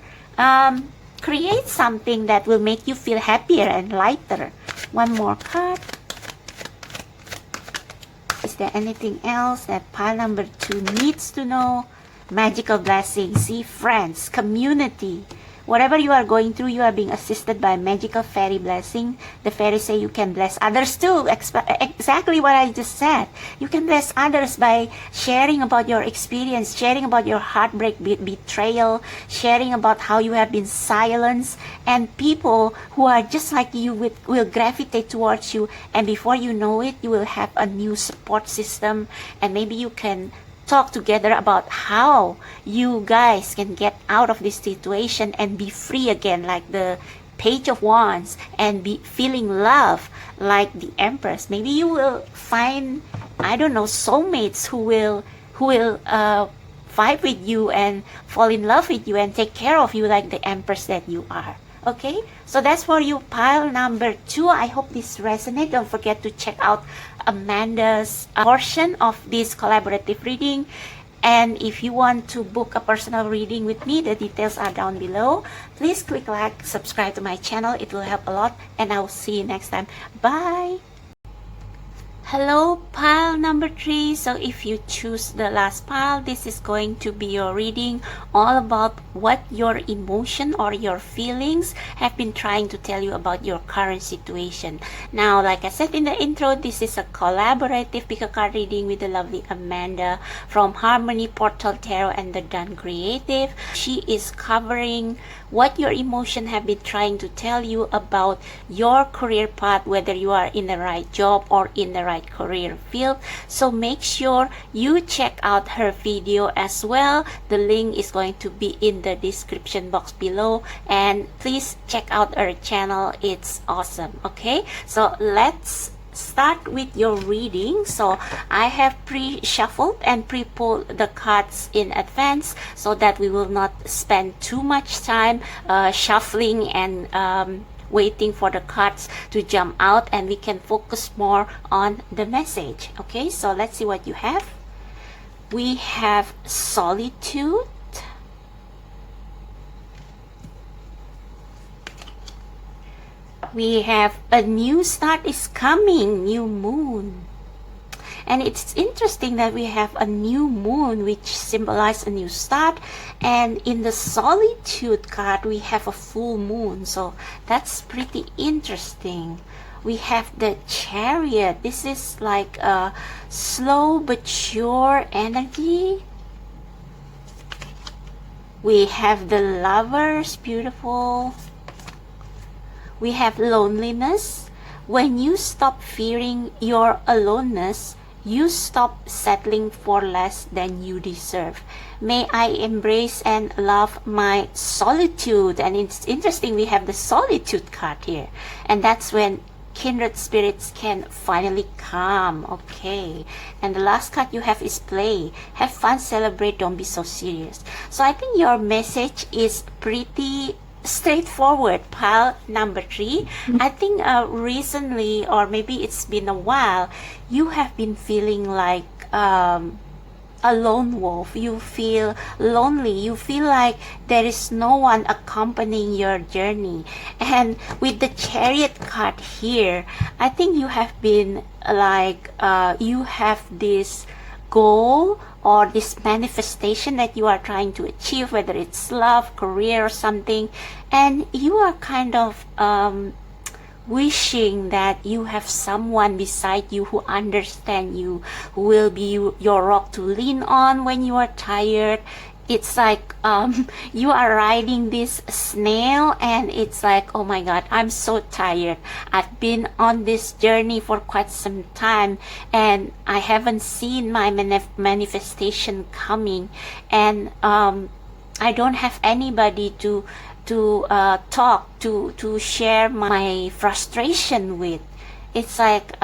Create something that will make you feel happier and lighter. One more card. Is there anything else that pile number 2 needs to know? Magical blessing. See, friends, community. Whatever you are going through, you are being assisted by magical fairy blessing. The fairies say you can bless others too. Exactly what I just said. You can bless others by sharing about your experience, sharing about your heartbreak, betrayal, sharing about how you have been silenced, and people who are just like you will gravitate towards you, and before you know it, you will have a new support system, and maybe you can talk together about how you guys can get out of this situation and be free again, like the Page of Wands, and be feeling love like the Empress. Maybe you will find, I don't know, soulmates who will vibe with you and fall in love with you and take care of you like the Empress that you are. Okay, so that's for you, pile number 2. I hope this resonates. Don't forget to check out Amanda's portion of this collaborative reading. And if you want to book a personal reading with me, the details are down below. Please click like, subscribe to my channel. It will help a lot. And I will see you next time. Bye. Hello, pile number 3. So if you choose the last pile, this is going to be your reading all about what your emotion or your feelings have been trying to tell you about your current situation. Now, like I said in the intro, this is a collaborative pick a card reading with the lovely Amanda from Harmony Portal Tarot and the Done Creative. She is covering what your emotion have been trying to tell you about your career path, whether you are in the right job or in the right career field. So make sure you check out her video as well. The link is going to be in the description box below, and please check out her channel. It's awesome. Okay, so let's start with your reading. So I have pre-shuffled and pre-pulled the cards in advance so that we will not spend too much time shuffling and waiting for the cards to jump out, and we can focus more on the message. Okay, so let's see what you have. We have solitude, we have a new start is coming, new moon. And it's interesting that we have a new moon, which symbolizes a new start, and in the solitude card we have a full moon, so that's pretty interesting. We have the Chariot. This is like a slow but sure energy. We have the Lovers, beautiful. We have loneliness. When you stop fearing your aloneness, you stop settling for less than you deserve. May I embrace and love my solitude. And it's interesting, we have the solitude card here. And that's when kindred spirits can finally come. Okay. And the last card you have is play. Have fun, celebrate, don't be so serious. So I think your message is pretty straightforward, pile number 3. I think recently, or maybe it's been a while, you have been feeling like a lone wolf. You feel lonely. You feel like there is no one accompanying your journey. And with the chariot card here, I think you have been like, you have this goal or this manifestation that you are trying to achieve, whether it's love, career, or something, and you are kind of wishing that you have someone beside you who understands you, who will be your rock to lean on when you are tired. It's like you are riding this snail and it's like, oh my god, I'm so tired. I've been on this journey for quite some time and I haven't seen my manifestation coming, and I don't have anybody to talk to share my frustration with. It's like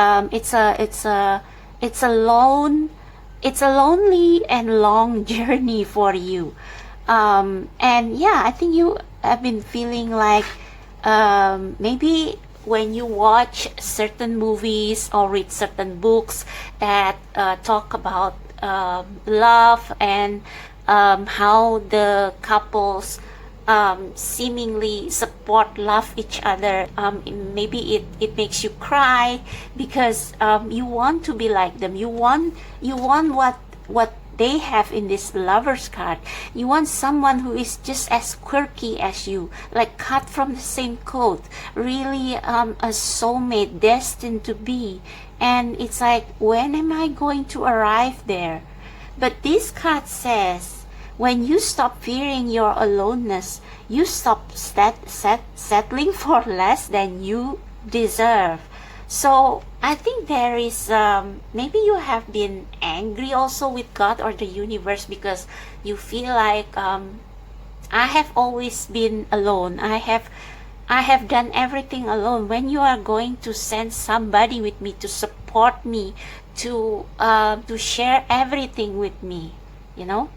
it's a lonely and long journey for you. And yeah, I think you have been feeling like maybe when you watch certain movies or read certain books that talk about love and how the couples seemingly support, love each other, maybe it makes you cry because you want to be like them. You want what they have in this lover's card. You want someone who is just as quirky as you, like cut from the same coat, really a soulmate destined to be. And it's like, when am I going to arrive there? But this card says, when you stop fearing your aloneness, you stop settling for less than you deserve. So I think there is, maybe you have been angry also with God or the universe because you feel like, I have always been alone. I have done everything alone. When you are going to send somebody with me to support me, to share everything with me, you know?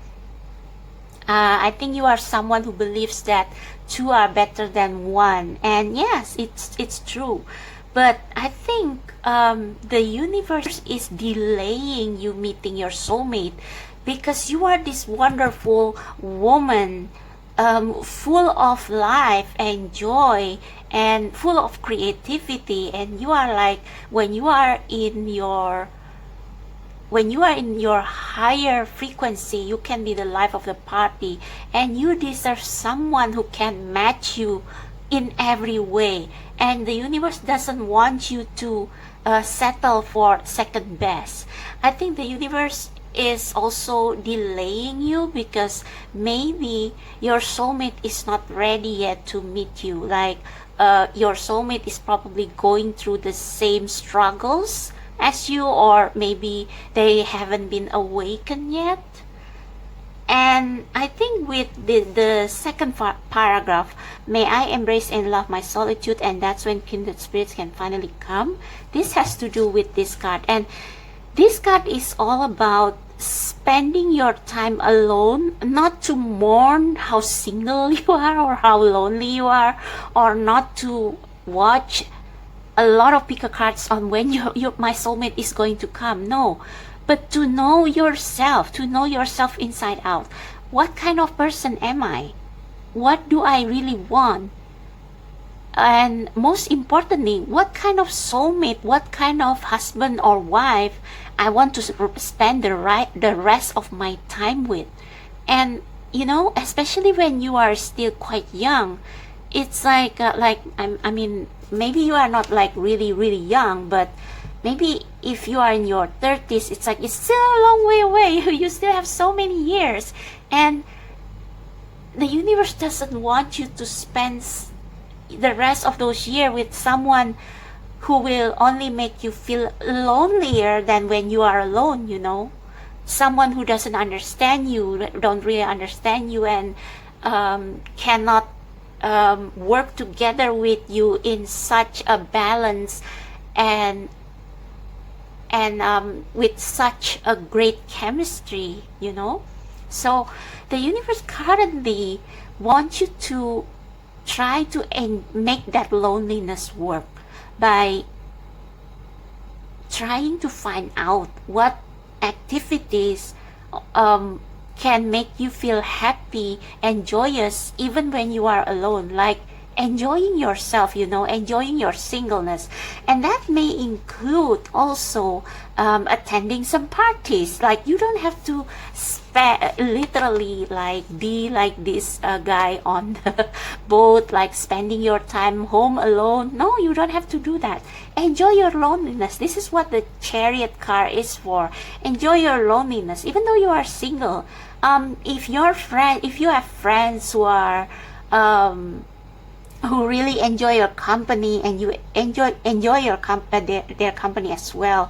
I think you are someone who believes that two are better than one, and yes, it's true. But I think the universe is delaying you meeting your soulmate because you are this wonderful woman, full of life and joy and full of creativity, and you are like, when you are in your higher frequency, you can be the life of the party, and you deserve someone who can match you in every way. And the universe doesn't want you to settle for second best. I think the universe is also delaying you because maybe your soulmate is not ready yet to meet you. Like your soulmate is probably going through the same struggles as you, or maybe they haven't been awakened yet. And I think with the second paragraph, may I embrace and love my solitude, and that's when kindred spirits can finally come. This has to do with this card, and this card is all about spending your time alone, not to mourn how single you are or how lonely you are, or not to watch a lot of pick cards on when my soulmate is going to come. No, but to know yourself inside out. What kind of person am I? What do I really want? And most importantly, what kind of soulmate, what kind of husband or wife I want to spend the rest of my time with. And you know, especially when you are still quite young, it's like I mean, maybe you are not like really young, but maybe if you are in your 30s, it's like it's still a long way away. You still have so many years, and the universe doesn't want you to spend the rest of those years with someone who will only make you feel lonelier than when you are alone, someone who doesn't understand you, don't really understand you, and cannot work together with you in such a balance and with such a great chemistry, So the universe currently wants you to try to make that loneliness work by trying to find out what activities can make you feel happy and joyous even when you are alone, like enjoying yourself, enjoying your singleness. And that may include also attending some parties. Like, you don't have to literally like be like this guy on the boat, like spending your time home alone. No, you don't have to do that. Enjoy your loneliness. This is what the Chariot card is for. Enjoy your loneliness even though you are single. If you have friends who are who really enjoy your company, and you enjoy their company as well,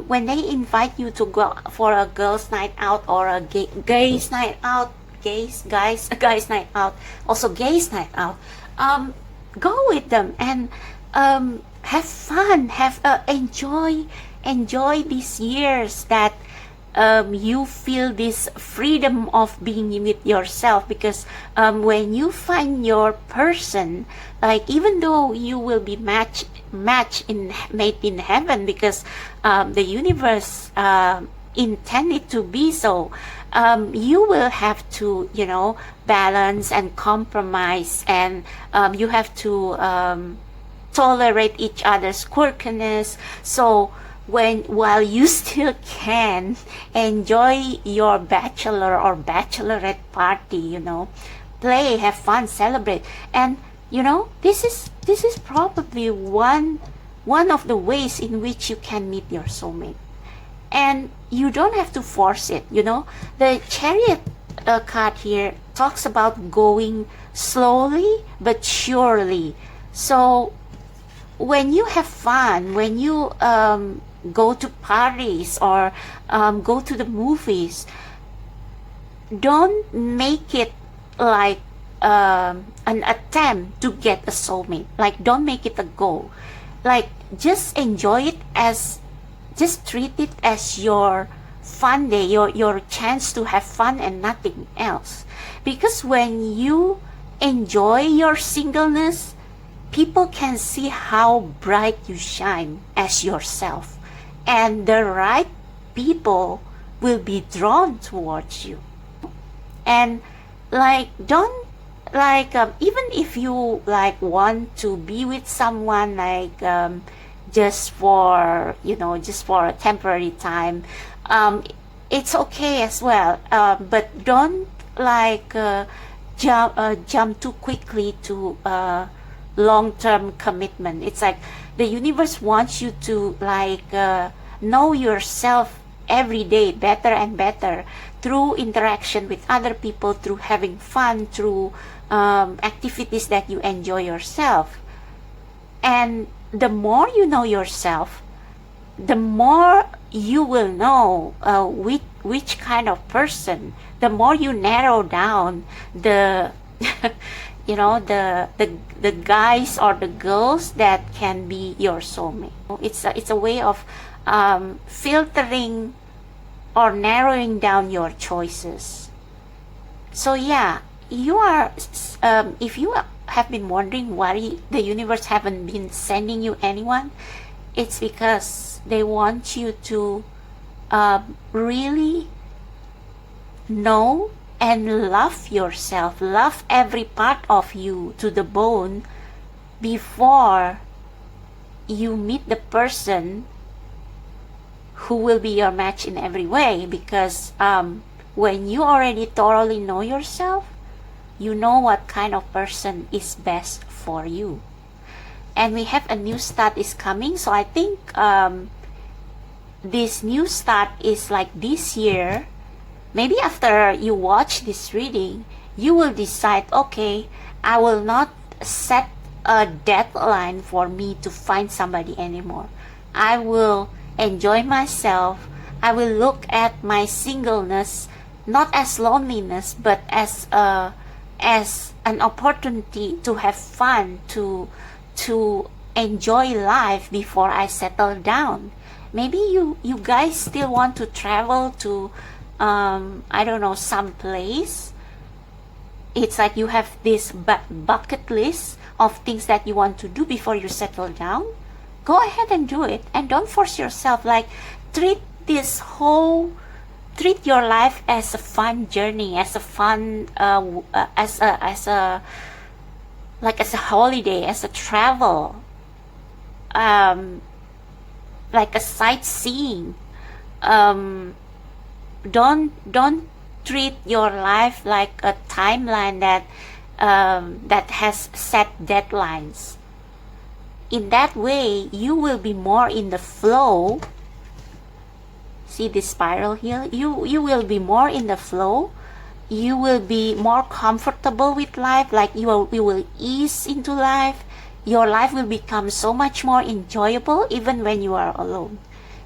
when they invite you to go for a girls' night out or a guys' night out, guys' night out, also gays' night out, go with them and have fun, enjoy these years that you feel this freedom of being with yourself. Because when you find your person, like, even though you will be made in heaven, because the universe intended to be so, you will have to balance and compromise, and you have to tolerate each other's quirkiness. So while you still can enjoy your bachelor or bachelorette party, play, have fun, celebrate. And this is probably one of the ways in which you can meet your soulmate, and you don't have to force it. The Chariot card here talks about going slowly but surely. So when you have fun, when you go to parties or go to the movies, don't make it like an attempt to get a soulmate. Like, don't make it a goal. Like, just enjoy it just treat it as your fun day, your chance to have fun and nothing else. Because when you enjoy your singleness, people can see how bright you shine as yourself, and the right people will be drawn towards you. And like, don't even if you like want to be with someone, like just for a temporary time, it's okay as well, but don't like jump too quickly to long-term commitment. It's like the universe wants you to like know yourself every day better and better through interaction with other people, through having fun, through activities that you enjoy yourself. And the more you know yourself, the more you will know which kind of person, the more you narrow down the the guys or the girls that can be your soulmate. It's a way of filtering or narrowing down your choices. So yeah, you are if you have been wondering why the universe haven't been sending you anyone, it's because they want you to really know and love yourself, love every part of you to the bone before you meet the person who will be your match in every way. Because when you already thoroughly know yourself, you know what kind of person is best for you. And we have a new start is coming, so I think this new start is like this year. Maybe after you watch this reading, you will decide, okay, I will not set a deadline for me to find somebody anymore. I will enjoy myself. I will look at my singleness not as loneliness, but as an opportunity to have fun, to enjoy life before I settle down. Maybe you guys still want to travel to I don't know, some place. It's like you have this bucket list of things that you want to do before you settle down. Go ahead and do it, and don't force yourself. Like, treat this whole treat your life as a fun journey, as a fun as a holiday, as a travel, um, like a sightseeing. um, don't treat your life like a timeline that has set deadlines. In that way, you will be more in the flow. See this spiral here? You will be more in the flow. You will be more comfortable with life. Like you will ease into life. Your life will become so much more enjoyable even when you are alone,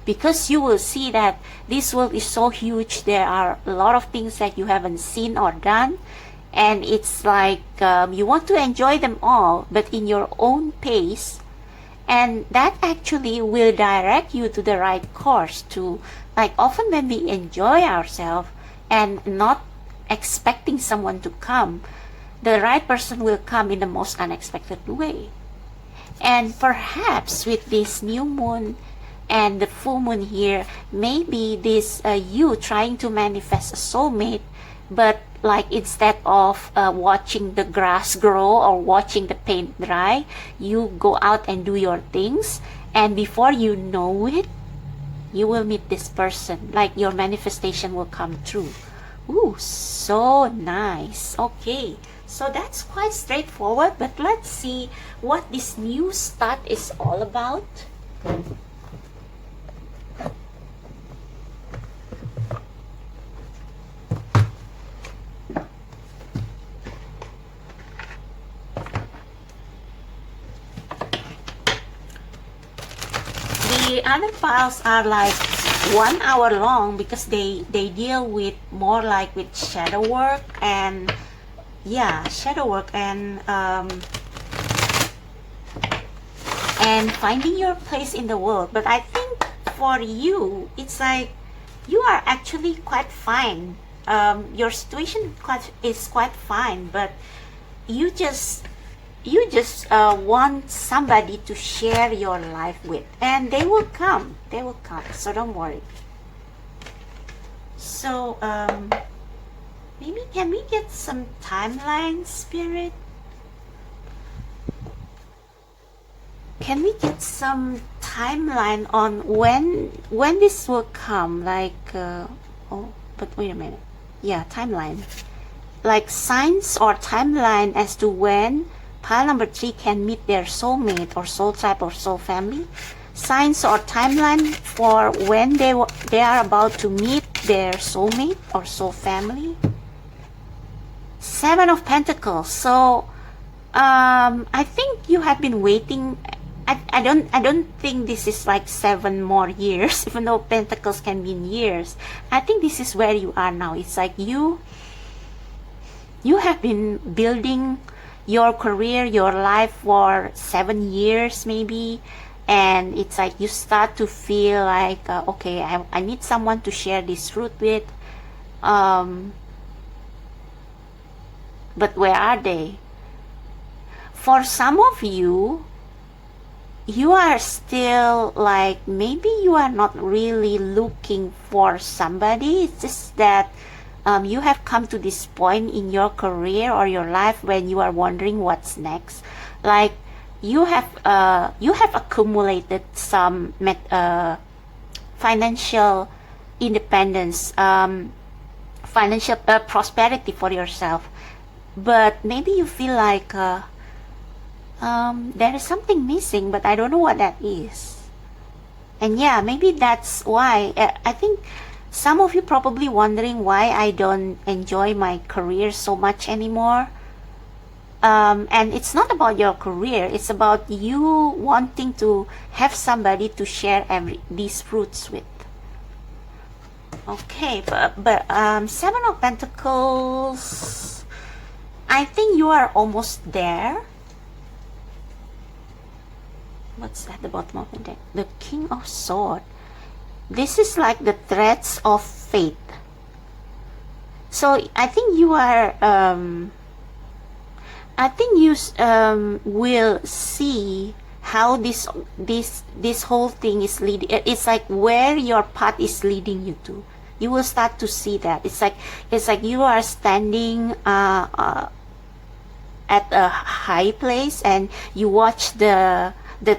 because you will see that this world is so huge. There are a lot of things that you haven't seen or done, and it's like you want to enjoy them all, but in your own pace. And that actually will direct you to the right course. To, like, often when we enjoy ourselves and not expecting someone to come, the right person will come in the most unexpected way. And perhaps with this new moon and the full moon here, maybe this you trying to manifest a soulmate, but like instead of watching the grass grow or watching the paint dry, you go out and do your things, and before you know it, you will meet this person. Like, your manifestation will come true. Ooh, so nice. Okay, so that's quite straightforward, but let's see what this new start is all about. The other piles are like 1 hour long because they deal with more like with shadow work and shadow work and finding your place in the world. But I think for you, it's like you are actually quite fine. Your situation is quite fine, but you just want somebody to share your life with, and they will come, so don't worry. So maybe can we get some timeline, spirit? Can we get some timeline on when this will come? Like oh, but wait a minute. Yeah, timeline, like signs or timeline as to when pile number 3 can meet their soulmate or soul tribe or soul family. Signs or timeline for when they are about to meet their soulmate or soul family. 7 of Pentacles. So I think you have been waiting. I don't think this is like 7 more years, even though Pentacles can mean years. I think this is where you are now. It's like you have been building your career, your life for 7 years maybe, and it's like you start to feel like okay, I need someone to share this truth with, but where are they? For some of you, you are still like, maybe you are not really looking for somebody. It's just that you have come to this point in your career or your life when you are wondering what's next. Like, you have accumulated some financial independence, financial prosperity for yourself, but maybe you feel like there is something missing, but I don't know what that is. And yeah, maybe that's why I think some of you probably wondering why I don't enjoy my career so much anymore. And it's not about your career, it's about you wanting to have somebody to share these fruits with. Okay, but Seven of Pentacles, I think you are almost there. What's at the bottom of the deck? The King of Swords. This is like the threads of fate. So I think you are I think you will see how this whole thing is leading. It's like where your path is leading you to. You will start to see that. It's like you are standing at a high place and you watch the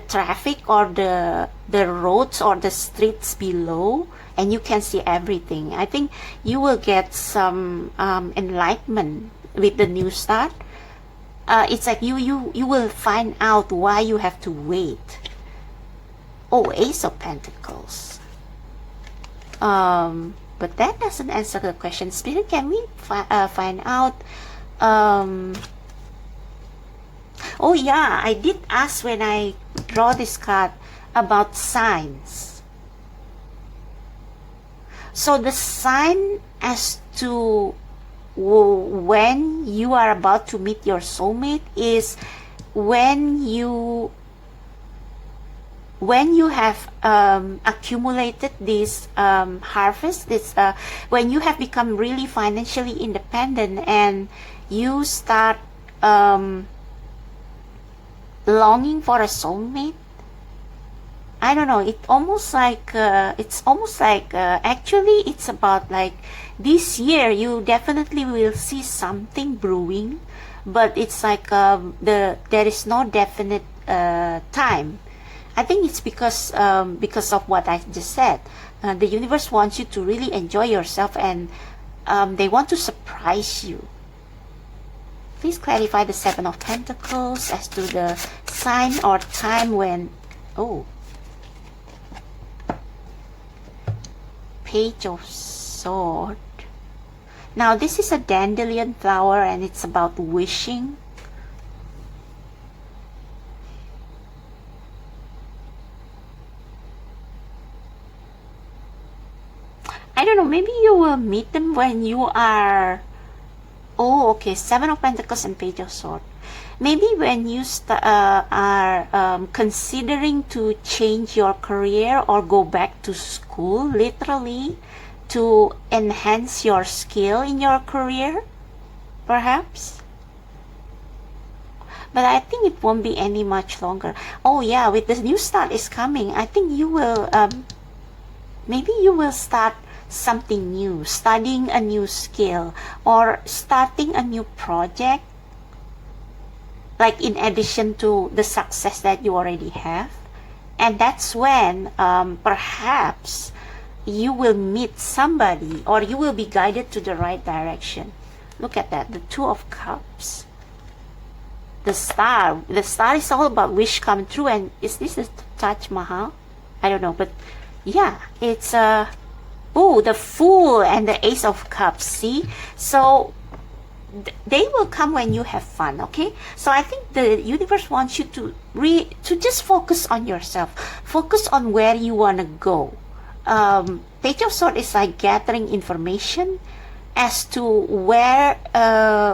traffic or the roads or the streets below, and you can see everything. I think you will get some enlightenment with the new start. It's like you will find out why you have to wait. Oh, Ace of Pentacles. But that doesn't answer the question. Spirit, can we find out? Oh yeah, I did ask when I draw this card about signs. So the sign as to when you are about to meet your soulmate is when you have accumulated this harvest, this when you have become really financially independent and you start longing for a soulmate. I don't know, it's almost like actually it's about like this year you definitely will see something brewing, but it's like there is no definite time. I think it's because of what I just said. The universe wants you to really enjoy yourself, and they want to surprise you. Please clarify the Seven of Pentacles as to the sign or time when... Oh. Page of Swords. Now this is a dandelion flower and it's about wishing. I don't know, maybe you will meet them when you are... Oh, okay, Seven of Pentacles and Page of Swords. Maybe when you are considering to change your career or go back to school, literally, to enhance your skill in your career, perhaps. But I think it won't be any much longer. Oh yeah, with this new start is coming, I think you will, maybe you will start something new, studying a new skill or starting a new project, like in addition to the success that you already have. And that's when perhaps you will meet somebody or you will be guided to the right direction. Look at that, the Two of Cups, the star is all about wish come true. And is this the Taj Mahal? I don't know, but yeah, it's oh, the Fool and the Ace of Cups. See, so they will come when you have fun. Okay, so I think the universe wants you to just focus on yourself, focus on where you want to go. Page of Swords is like gathering information as to where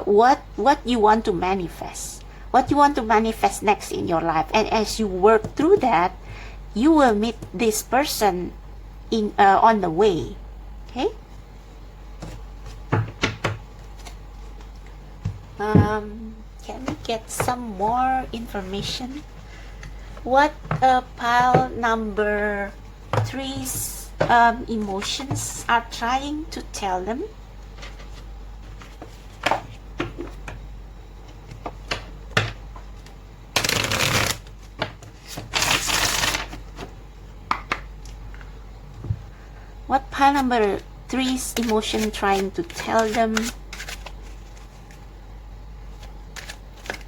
what you want to manifest, what you want to manifest next in your life. And as you work through that, you will meet this person in on the way. Okay. Can we get some more information? What pile number 3's emotions are trying to tell them? What pile number 3's emotion trying to tell them?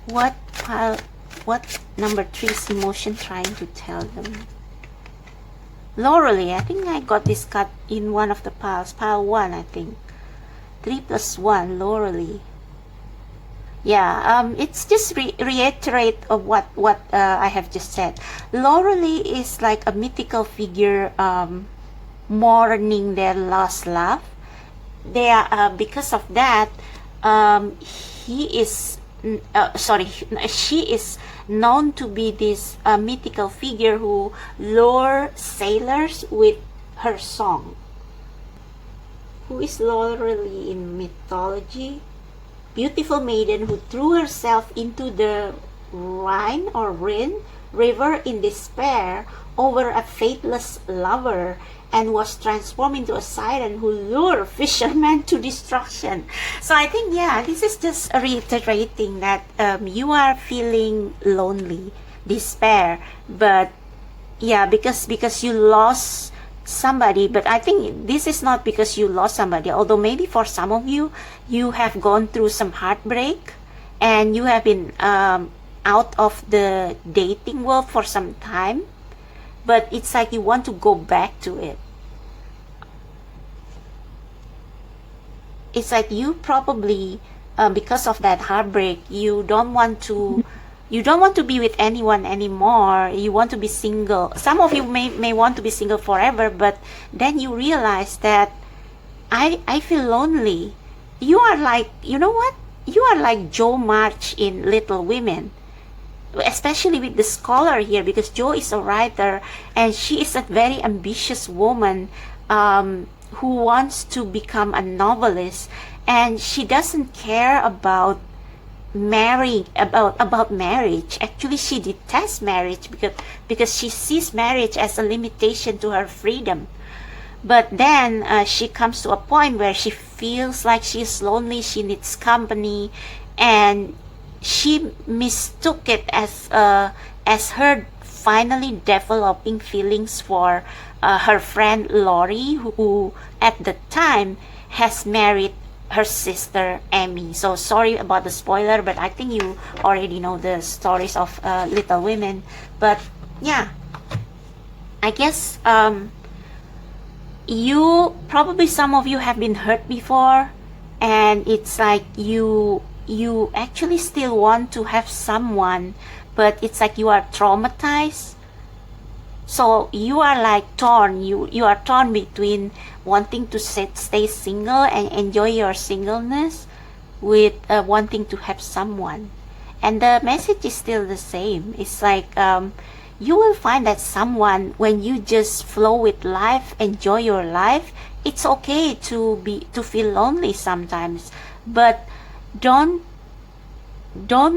What number 3's emotion trying to tell them? Lorelei, I think I got this card in one of the piles. Pile 1, I think. 3 plus 1, Lorelei. Yeah, it's just reiterate of what I have just said. Lorelei is like a mythical figure, mourning their lost love. They are, because of that, he is sorry, she is known to be this mythical figure who lure sailors with her song. Who is Lorelei in mythology? Beautiful maiden who threw herself into the Rhine river in despair over a faithless lover, and was transformed into a siren who lured fishermen to destruction. So I think, yeah, this is just reiterating that you are feeling lonely, despair, but yeah, because you lost somebody. But I think this is not because you lost somebody, although maybe for some of you, you have gone through some heartbreak and you have been out of the dating world for some time, but it's like you want to go back to it. It's like you probably, because of that heartbreak, you don't want to be with anyone anymore. You want to be single. Some of you may want to be single forever, but then you realize that I feel lonely. You are like, you know what? You are like Joe March in Little Women, especially with the scholar here, because Joe is a writer and she is a very ambitious woman, who wants to become a novelist, and she doesn't care about marrying, about marriage. Actually, she detests marriage because she sees marriage as a limitation to her freedom. But then she comes to a point where she feels like she's lonely, she needs company, and she mistook it as her finally developing feelings for her friend Lori, who at the time has married her sister Emmy. So sorry about the spoiler, but I think you already know the stories of Little Women. But yeah, I guess you probably, some of you have been hurt before, and it's like you actually still want to have someone, but it's like you are traumatized. So you are like torn. You are torn between wanting to stay single and enjoy your singleness, with wanting to have someone. And the message is still the same. It's like, you will find that someone when you just flow with life, enjoy your life. It's okay to feel lonely sometimes, but don't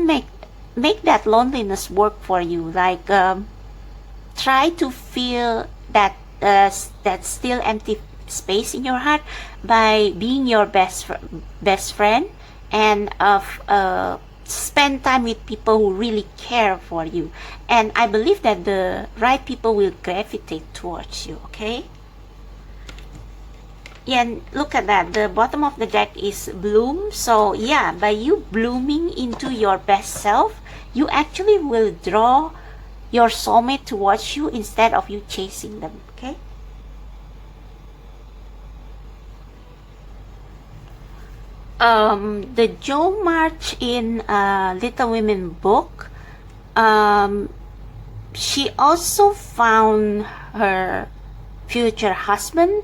make that loneliness work for you. Like, try to fill that still empty space in your heart by being your best friend, and spend time with people who really care for you. And I believe that the right people will gravitate towards you. Okay. Yeah, and look at that. The bottom of the deck is bloom. So yeah, by you blooming into your best self, you actually will draw your soulmate towards you instead of you chasing them. Okay. The Joe March in Little Women book, she also found her future husband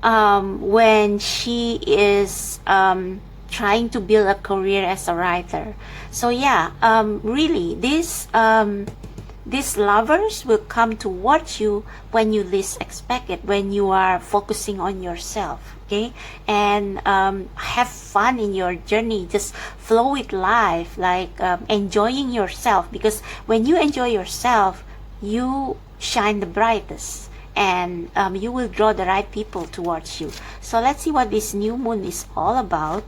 when she is trying to build a career as a writer. So yeah, really, these lovers will come towards you when you least expect it, when you are focusing on yourself. Okay. And have fun in your journey. Just flow with life, like enjoying yourself, because when you enjoy yourself, you shine the brightest, and you will draw the right people towards you. So let's see what this new moon is all about.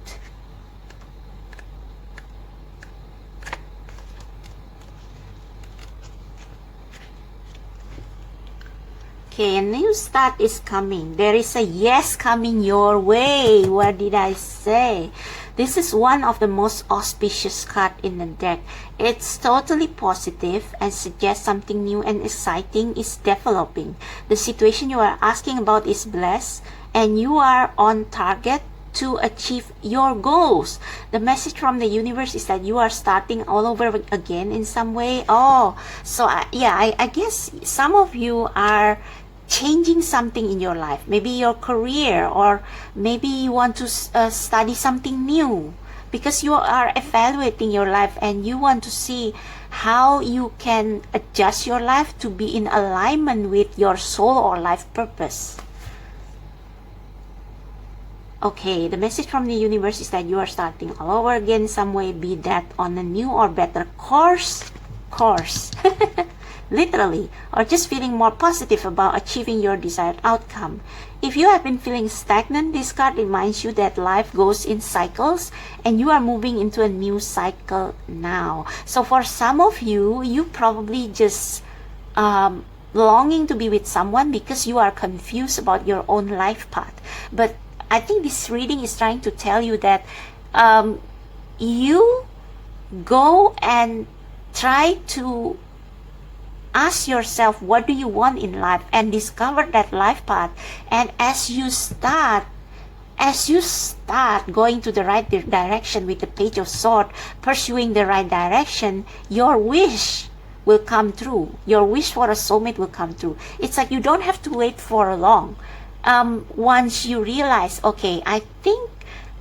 Okay, a new start is coming. There is a yes coming your way. What did I say? This is one of the most auspicious cards in the deck. It's totally positive and suggests something new and exciting is developing. The situation you are asking about is blessed, and you are on target to achieve your goals. The message from the universe is that you are starting all over again in some way. Oh, so I guess some of you are changing something in your life, maybe your career, or maybe you want to study something new, because you are evaluating your life and you want to see how you can adjust your life to be in alignment with your soul or life purpose. Okay, the message from the universe is that you are starting all over again some way, be that on a new or better course, literally, or just feeling more positive about achieving your desired outcome. If you have been feeling stagnant, this card reminds you that life goes in cycles and you are moving into a new cycle now. So for some of you, you probably just longing to be with someone because you are confused about your own life path. But I think this reading is trying to tell you that you go and try to ask yourself, what do you want in life, and discover that life path. And as you start going to the right direction with the Page of Swords, pursuing the right direction, your wish will come true. Your wish for a soulmate will come true. It's like you don't have to wait for long. Once you realize, okay, I think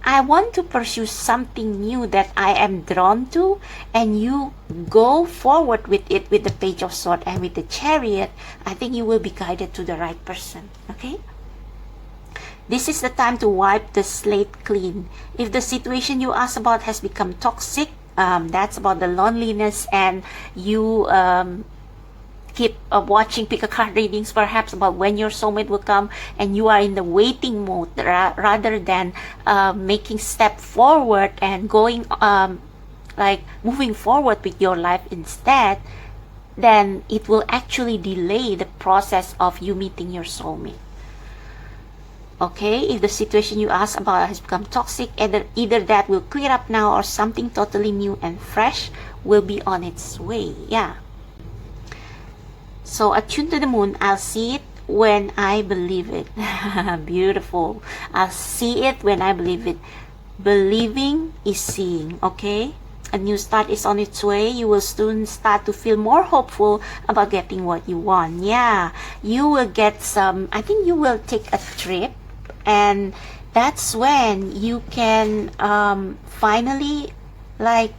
I want to pursue something new that I am drawn to, and you go forward with it with the Page of Swords and with the Chariot, I think you will be guided to the right person. Okay? This is the time to wipe the slate clean. If the situation you asked about has become toxic, that's about the loneliness, and you keep watching pick a card readings perhaps about when your soulmate will come, and you are in the waiting mode rather than making step forward and going like moving forward with your life instead, then it will actually delay the process of you meeting your soulmate. Okay, if the situation you asked about has become toxic, either that will clear up now, or something totally new and fresh will be on its way. Yeah. So attune to the moon. I'll see it when I believe it. Beautiful. I'll see it when I believe it. Believing is seeing. Okay? A new start is on its way. You will soon start to feel more hopeful about getting what you want. Yeah. You will get some, I think you will take a trip, and that's when you can finally like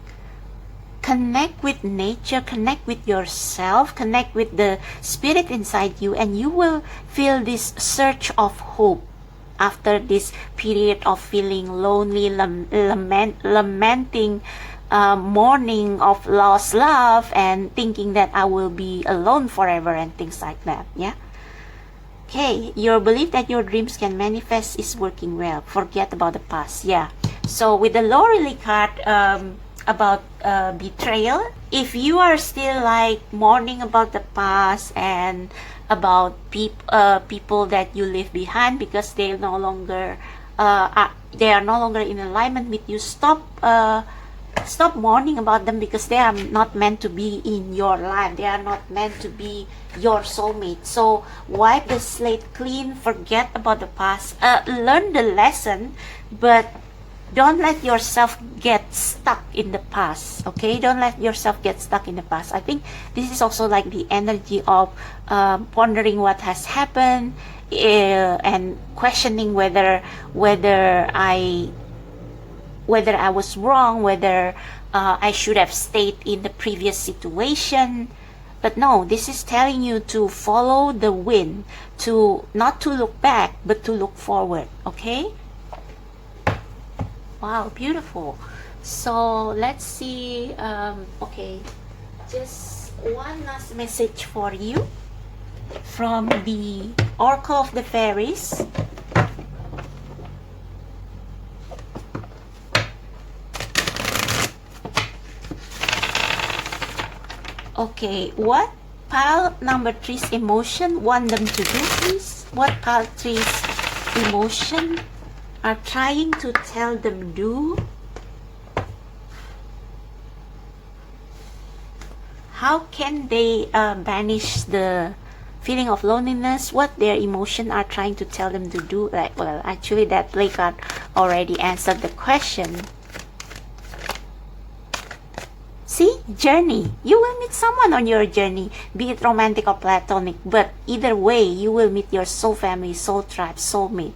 connect with nature, connect with yourself, connect with the spirit inside you, and you will feel this surge of hope after this period of feeling lonely, lamenting, mourning of lost love, and thinking that I will be alone forever and things like that. Yeah. Okay, your belief that your dreams can manifest is working well. Forget about the past. Yeah. So with the Lorelei card, about betrayal, if you are still like mourning about the past and about people that you leave behind because they are no longer in alignment with you, stop mourning about them, because they are not meant to be in your life. They are not meant to be your soulmate. So wipe the slate clean, forget about the past, learn the lesson, but don't let yourself get stuck in the past. Okay, don't let yourself get stuck in the past. I think this is also like the energy of pondering what has happened, and questioning whether I was wrong, whether I should have stayed in the previous situation. But no, this is telling you to follow the wind, to not to look back, but to look forward. Okay? Wow, beautiful. So let's see. Okay, just one last message for you from the Oracle of the Fairies. Okay, what pile number 3's emotion want them to do, please? What pile 3's emotion are trying to tell them do? How can they banish the feeling of loneliness, what their emotion are trying to tell them to do. Like, well, actually that play card already answered the question. See, journey. You will meet someone on your journey, be it romantic or platonic, but either way, you will meet your soul family, soul tribe, soulmate.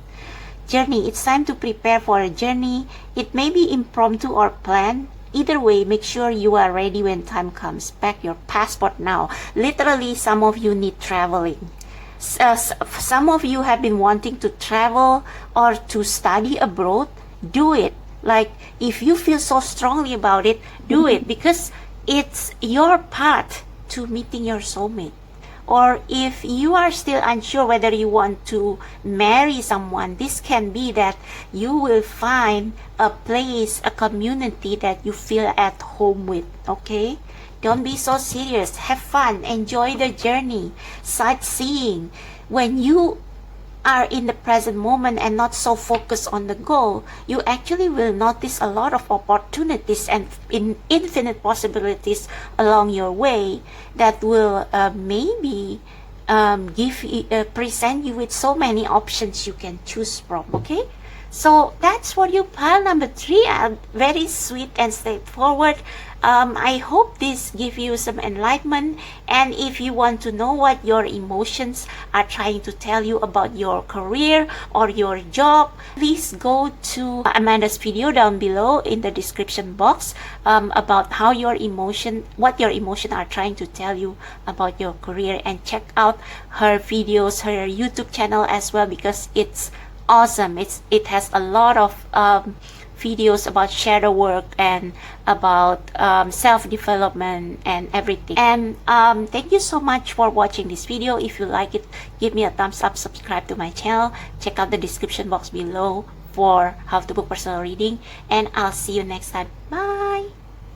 Journey. It's time to prepare for a journey. It may be impromptu or planned. Either way, make sure you are ready when time comes. Pack your passport now. Literally, some of you need traveling. Some of you have been wanting to travel or to study abroad. Do it. Like, if you feel so strongly about it, do it, because it's your path to meeting your soulmate. Or if you are still unsure whether you want to marry someone, this can be that you will find a place, a community that you feel at home with, okay? Don't be so serious. Have fun. Enjoy the journey. Sightseeing. When you are in the present moment and not so focused on the goal, you actually will notice a lot of opportunities and infinite possibilities along your way that will maybe present you with so many options you can choose from. Okay, so that's for you, pile number 3. Very sweet and straightforward. I hope this give you some enlightenment, and if you want to know what your emotions are trying to tell you about your career or your job, please go to Amanda's video down below in the description box about how what your emotion are trying to tell you about your career, and check out her videos, her YouTube channel as well, because it's awesome. It has a lot of videos about shadow work and about self-development and everything. And thank you so much for watching this video. If you like it, give me a thumbs up, subscribe to my channel, check out the description box below for how to book personal reading, and I'll see you next time. Bye.